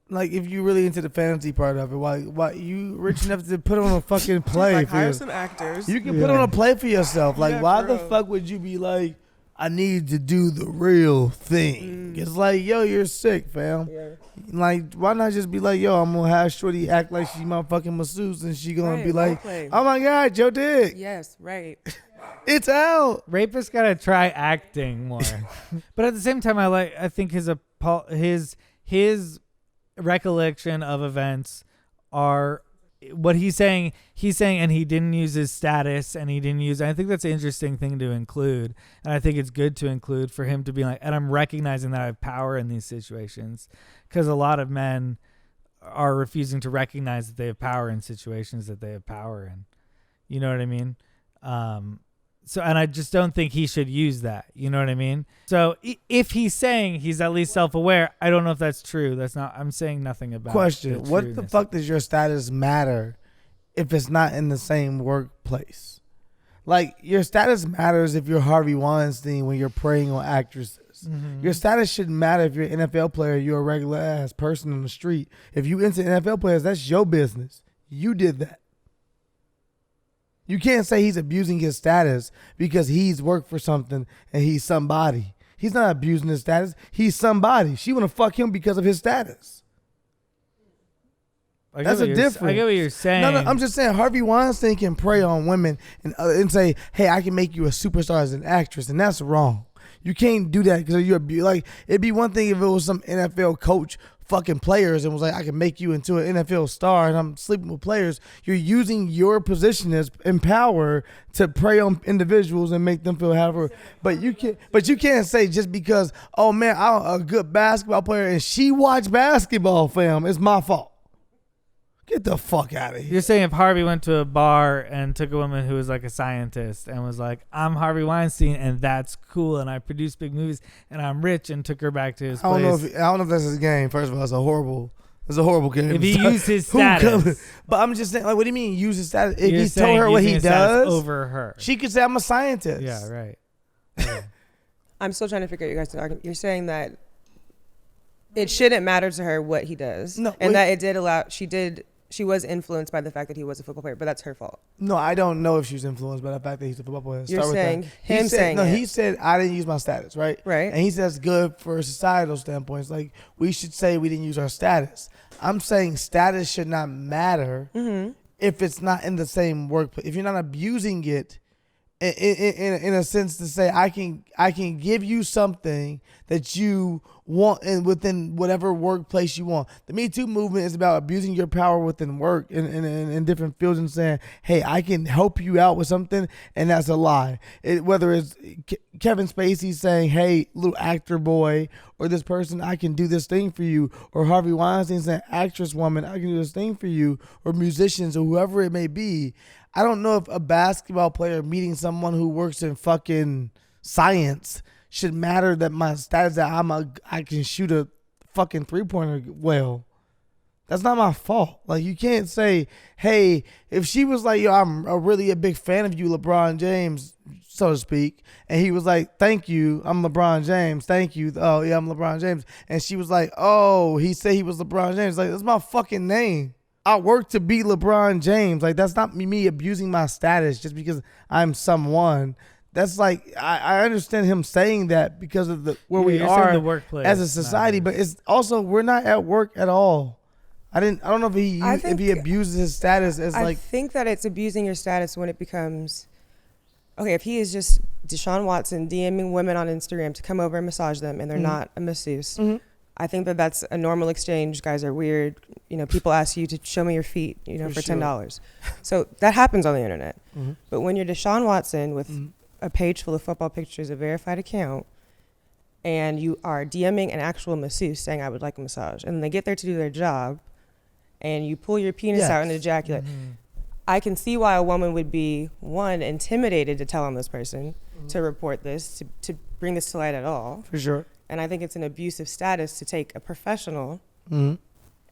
Like, if you really into the fantasy part of it, why you rich enough to put on a fucking play? Like, hire some actors. You can put on a play for yourself. Like, why the fuck would you be like, I need to do the real thing? It's like, yo, you're sick, fam. Yeah. Like, why not just be like, yo, I'm gonna have Shorty act like she my fucking masseuse, and she gonna be like, oh my God, your dick. Yes, right. It's out. Rapists gotta try acting more. But at the same time, I think his recollection of events are what he's saying, and he didn't use his status, and I think that's an interesting thing to include, and I think it's good to include for him to be like, and I'm recognizing that I have power in these situations, because a lot of men are refusing to recognize that they have power in situations that they have power in. You know what I mean? So, and I just don't think he should use that. You know what I mean? So if he's saying he's at least self-aware, I don't know if that's true. I'm saying nothing about Question. What the fuck does your status matter if it's not in the same workplace? Like, your status matters if you're Harvey Weinstein when you're preying on actresses. Mm-hmm. Your status shouldn't matter if you're an NFL player, you're a regular ass person on the street. If you into NFL players, that's your business. You did that. You can't say he's abusing his status because he's worked for something and he's somebody. He's not abusing his status. He's somebody. She want to fuck him because of his status. That's a difference. I get what you're saying. No, I'm just saying Harvey Weinstein can prey on women and say, hey, I can make you a superstar as an actress, and that's wrong. You can't do that because you're like, it'd be one thing if it was some NFL coach fucking players and was like, I can make you into an NFL star and I'm sleeping with players. You're using your position as in power to prey on individuals and make them feel happy. But you can't say just because, oh man, I'm a good basketball player and she watched basketball, fam, it's my fault. Get the fuck out of here. You're saying if Harvey went to a bar and took a woman who was like a scientist and was like, I'm Harvey Weinstein and that's cool and I produce big movies and I'm rich, and took her back to his place. I don't know if that's his game. First of all, it's a horrible game. If he used his status. But I'm just saying, like, what do you mean use his status? If he told her what he does over her, she could say I'm a scientist. Yeah, right. Yeah. I'm still trying to figure out your guys' argument. You're saying that it shouldn't matter to her what he does. No, and that it did allow, she was influenced by the fact that he was a football player, but that's her fault. No, I don't know if she was influenced by the fact that he's a football player. You're saying him saying no, he said I didn't use my status, right? Right. And he says good for societal standpoints. Like, we should say we didn't use our status. I'm saying status should not matter if it's not in the same workplace. If you're not abusing it in a sense to say I can give you something that you want and within whatever workplace you want. The Me Too movement is about abusing your power within work in different fields and saying, hey, I can help you out with something, and that's a lie. Whether it's Kevin Spacey saying, hey, little actor boy, or this person, I can do this thing for you, or Harvey Weinstein saying, actress woman, I can do this thing for you, or musicians, or whoever it may be. I don't know if a basketball player meeting someone who works in fucking science should matter that my status that I can shoot a fucking 3-pointer well. That's not my fault. Like, you can't say, hey, if she was like, yo, I'm really a big fan of you, LeBron James, so to speak, and he was like, thank you, I'm LeBron James, thank you, oh yeah, I'm LeBron James, and she was like, oh, he said he was LeBron James, like, that's my fucking name. I work to be LeBron James. Like, that's not me abusing my status just because I'm someone. That's like, I understand him saying that because of where we are the workplace as a society, but it's also, we're not at work at all. I don't know if he abuses his status as I think that it's abusing your status when it becomes, okay, if he is just Deshaun Watson DMing women on Instagram to come over and massage them and they're not a masseuse, I think that that's a normal exchange. Guys are weird. You know, people ask you to show me your feet, you know, for $10. So that happens on the internet. But when you're Deshaun Watson with a page full of football pictures, a verified account, and you are DMing an actual masseuse saying, I would like a massage, and they get there to do their job, and you pull your penis out and ejaculate, I can see why a woman would be, one, intimidated to tell on this person, to report this, to bring this to light at all. For sure. And I think it's an abusive status to take a professional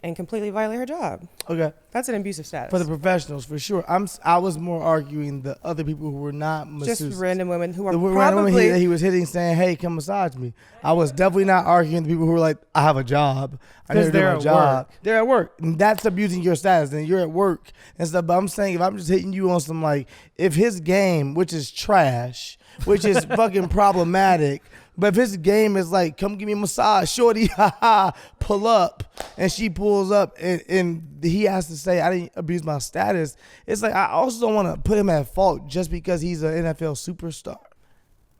and completely violate her job. Okay. That's an abusive status. For the professionals, for sure. I was more arguing the other people who were not masseuses. Just random women who are random women that he was hitting saying, hey, come massage me. I was definitely not arguing the people who were like, I have a job. I need to do my job. They're at work. And that's abusing your status. And you're at work and stuff. But I'm saying, if I'm just hitting you on some, like, if his game, which is trash, which is fucking problematic, but if his game is like, come give me a massage, shorty, pull up, and she pulls up, and he has to say, I didn't abuse my status, it's like, I also don't want to put him at fault just because he's an NFL superstar.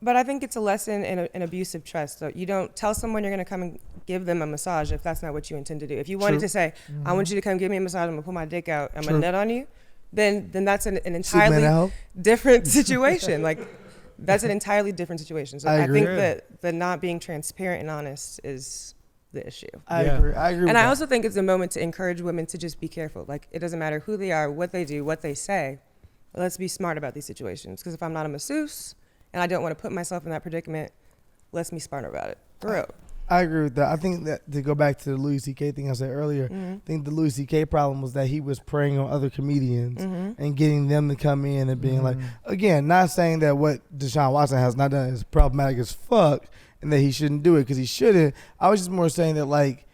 But I think it's a lesson in abusive trust. So you don't tell someone you're going to come and give them a massage if that's not what you intend to do. If you wanted to say, I want you to come give me a massage, I'm going to pull my dick out, I'm going to nut on you, then that's an entirely different situation. Like, that's an entirely different situation. So I think that the not being transparent and honest is the issue. I agree. And I also think it's a moment to encourage women to just be careful. Like, it doesn't matter who they are, what they do, what they say. But let's be smart about these situations. Because if I'm not a masseuse and I don't want to put myself in that predicament, let's be smart about it. For real. I agree with that. I think that to go back to the Louis C.K. thing I said earlier, I think the Louis C.K. problem was that he was preying on other comedians and getting them to come in and being like, again, not saying that what Deshaun Watson has not done is problematic as fuck and that he shouldn't do it, because he shouldn't. I was just more saying that, like,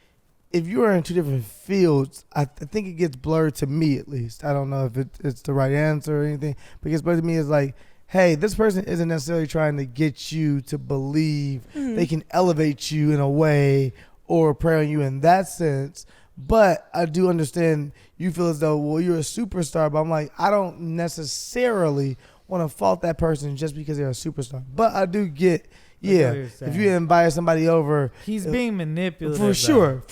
if you are in two different fields, I think it gets blurred to me, at least. I don't know if it's the right answer or anything, but it gets blurred to me as like, hey, this person isn't necessarily trying to get you to believe they can elevate you in a way or prey on you in that sense. But I do understand you feel as though, well, you're a superstar. But I'm like, I don't necessarily want to fault that person just because they're a superstar. But I do get, if you invite somebody over. He's being manipulative. For sure.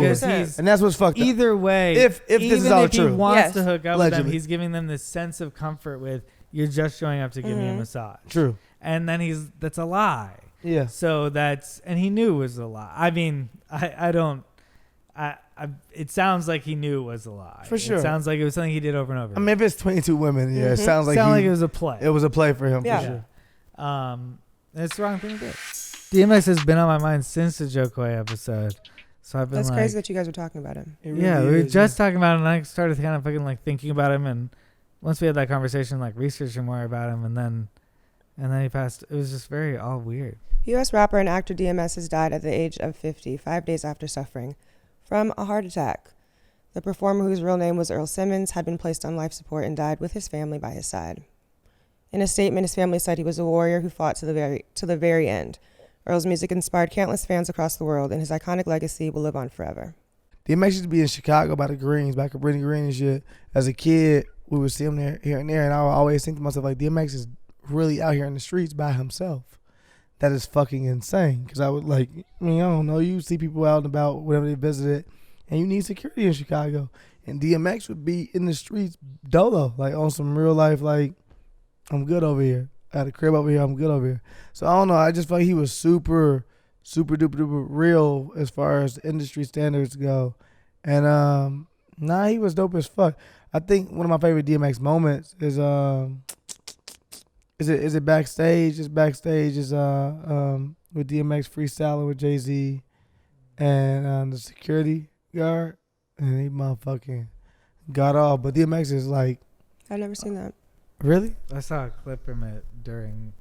And that's what's fucked up. Either way, if this is all true. Even if he wants to hook up with them, he's giving them this sense of comfort with, you're just showing up to give me a massage. True. And then that's a lie. Yeah. So and he knew it was a lie. I mean, it sounds like he knew it was a lie. For sure. It sounds like it was something he did over and over. I mean, if it's 22 women, it sounds like it was a play. It was a play for him, for sure. It's the wrong thing to do. DMX has been on my mind since the Jokeway episode. So I've been That's crazy that you guys were talking about him. We were just talking about him, and I started kind of fucking like thinking about him, and once we had that conversation, like researching more about him, and then he passed. It was just all weird. U.S. rapper and actor DMX has died at the age of 50, 5 days after suffering from a heart attack. The performer, whose real name was Earl Simmons, had been placed on life support and died with his family by his side. In a statement, his family said he was a warrior who fought to the very end. Earl's music inspired countless fans across the world, and his iconic legacy will live on forever. DMX used to be in Chicago by the Greens, back at Brittany Green and shit. As a kid, we would see him there, here and there, and I would always think to myself, like, DMX is really out here in the streets by himself. That is fucking insane. Because I would, like, I don't know, you see people out and about whenever they visited, and you need security in Chicago. And DMX would be in the streets dolo, like, on some real life, like, I'm good over here. I had a crib over here, I'm good over here. So I don't know, I just felt like he was super duper duper real as far as industry standards go. And he was dope as fuck. I think one of my favorite DMX moments is it backstage? It's backstage is with DMX freestyling with Jay-Z and the security guard, and he motherfucking got off. But DMX is like, I've never seen that. Really? I saw a clip from it during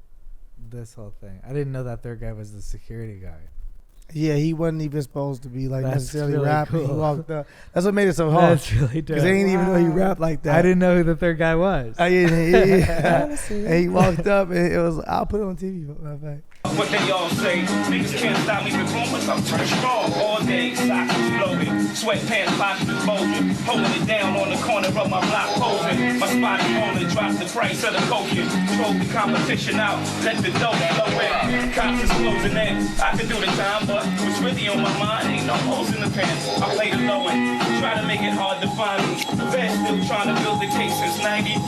this whole thing. I didn't know that third guy was the security guy. Yeah, he wasn't even supposed to be like necessarily really rapping. Cool. He walked up. That's what made it so hard. That's really dope. Because they didn't even know he rapped like that. I didn't know who the third guy was. And he walked up, and it was, I'll put it on TV, for my fact. what they all say. Niggas can't stop me with rumors, I'm too strong all day. Socks exploding, sweatpants pockets bulging, holding it down on the corner of my block posing. My spot is rolling, drop the price of the coaching. Drove the competition out, let the dough flow in. Cops is closing in, I can do the time, but what's really on my mind ain't no holes in the pants. I play the low end, try to make it hard to find me. The Fed's still trying to build the case since 93.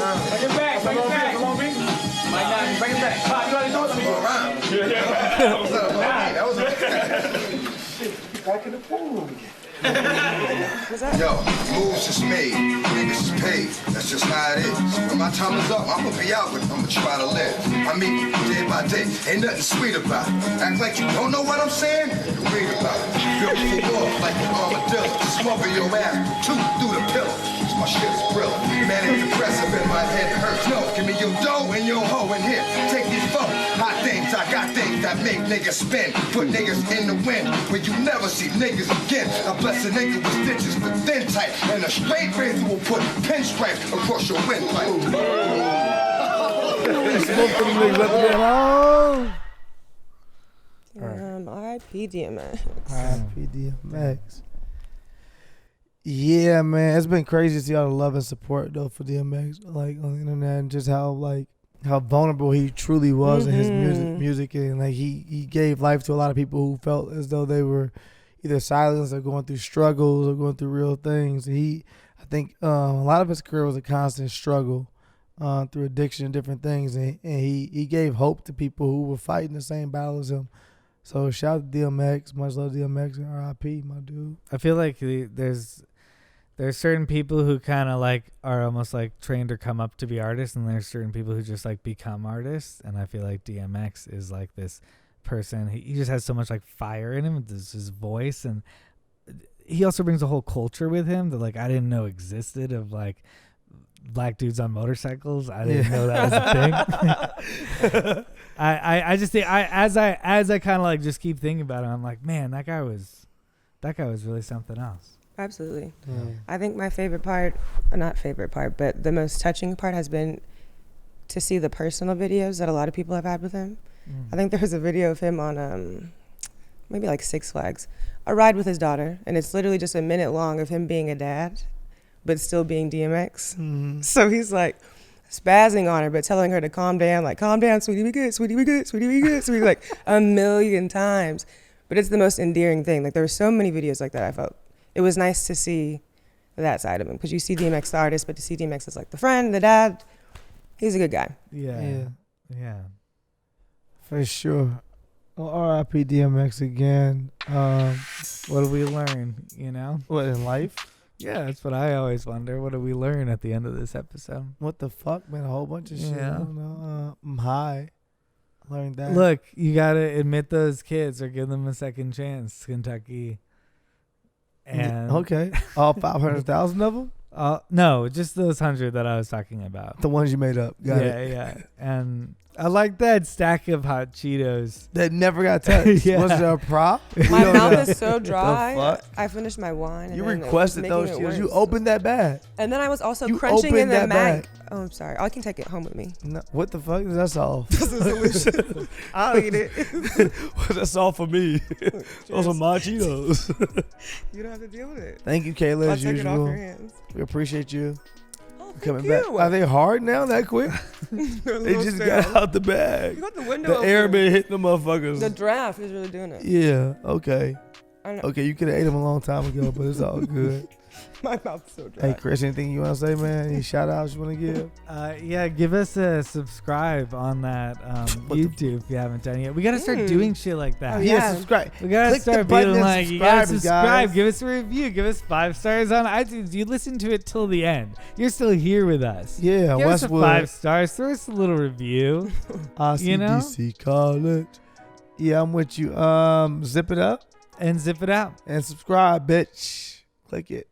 Bring it back, bring it back. Bring it back. Pop, you already know what I'm doing. That was it. Back in the pool room again. Yo, moves is made, niggas is paid. That's just how it is. When my time is up, I'ma be out, but I'ma try to live. I mean, day by day, ain't nothing sweet about it. Act like you don't know what I'm saying? You read about it. Built for war like an armadillo. Smother your ass, two through the pillow. My shit is brilliant. Manic depressive and my head hurts. No, give me your dough and your hoe in here. Take these phone hot things. I got things that make niggas spin. Put niggas in the wind where you never see niggas again. I bless a nigga with stitches, but thin tight. And a straight razor will put pinstripes across your windpipe. R.I.P. DMX. R.I.P. DMX. Yeah, man, it's been crazy to see all the love and support though for DMX, like on the internet, and just how vulnerable he truly was in his music, and like he gave life to a lot of people who felt as though they were either silenced or going through struggles or going through real things. I think a lot of his career was a constant struggle through addiction and different things, and he gave hope to people who were fighting the same battle as him. So shout out to DMX, much love to DMX, and R.I.P. my dude. I feel like there's certain people who kind of like are almost like trained or come up to be artists, and there's certain people who just like become artists. And I feel like DMX is like this person. He just has so much like fire in him with his voice, and he also brings a whole culture with him that like I didn't know existed of like black dudes on motorcycles. I didn't know that was a thing. I just think as I kind of like just keep thinking about it, I'm like, man, that guy was really something else. Absolutely. I think my but the most touching part has been to see the personal videos that a lot of people have had with him. I think there was a video of him on maybe like Six Flags, a ride with his daughter, and it's literally just a minute long of him being a dad but still being DMX. So he's like spazzing on her but telling her to calm down, like, calm down, sweetie, we good, sweetie, we good, sweetie, we good, sweetie, like a million times. But it's the most endearing thing. Like there were so many videos like that. I felt it was nice to see that side of him, because you see DMX the artist, but to see DMX as like the friend, the dad, he's a good guy. Yeah. For sure. Well, R.I.P. DMX again. What do we learn, What, in life? Yeah, that's what I always wonder. What do we learn at the end of this episode? What the fuck, man? A whole bunch of shit. I don't know. I'm high. I learned that. Look, you got to admit those kids or give them a second chance, Kentucky. And okay. All 500,000 of them? No, just those 100 that I was talking about. The ones you made up. Got it. Yeah. And I like that stack of hot Cheetos that never got touched. Was it a prop? My mouth is so dry. I finished my wine. And you requested those Cheetos. You opened that bag. And then I was also crunching in the mag. Oh, I'm sorry. I can take it home with me. No, what the fuck is that solve? This is delicious. I'll eat it. That's all for me. Those are my Cheetos. You don't have to deal with it. Thank you, Kayla, as usual. Take it off your hands. We appreciate you. Coming back. Are they hard now that quick? They just got out the bag. You got the window open. Air been hitting the motherfuckers. The draft is really doing it. Yeah, okay. Okay, you could have ate them a long time ago, but it's all good. My mouth's so dry. Hey, Chris, anything you want to say, man? Any shout outs you want to give? Yeah, give us a subscribe on that YouTube if you haven't done it yet. We got to start doing shit like that. Oh, yeah, subscribe. We got to start being like, you got to subscribe. Guys. Give us a review. Give us 5 stars on iTunes. You listen to it till the end. You're still here with us. Yeah, give Westwood. us a 5 stars. Throw us a little review. RCDC College. Yeah, I'm with you. Zip it up. And zip it out. And subscribe, bitch. Click it.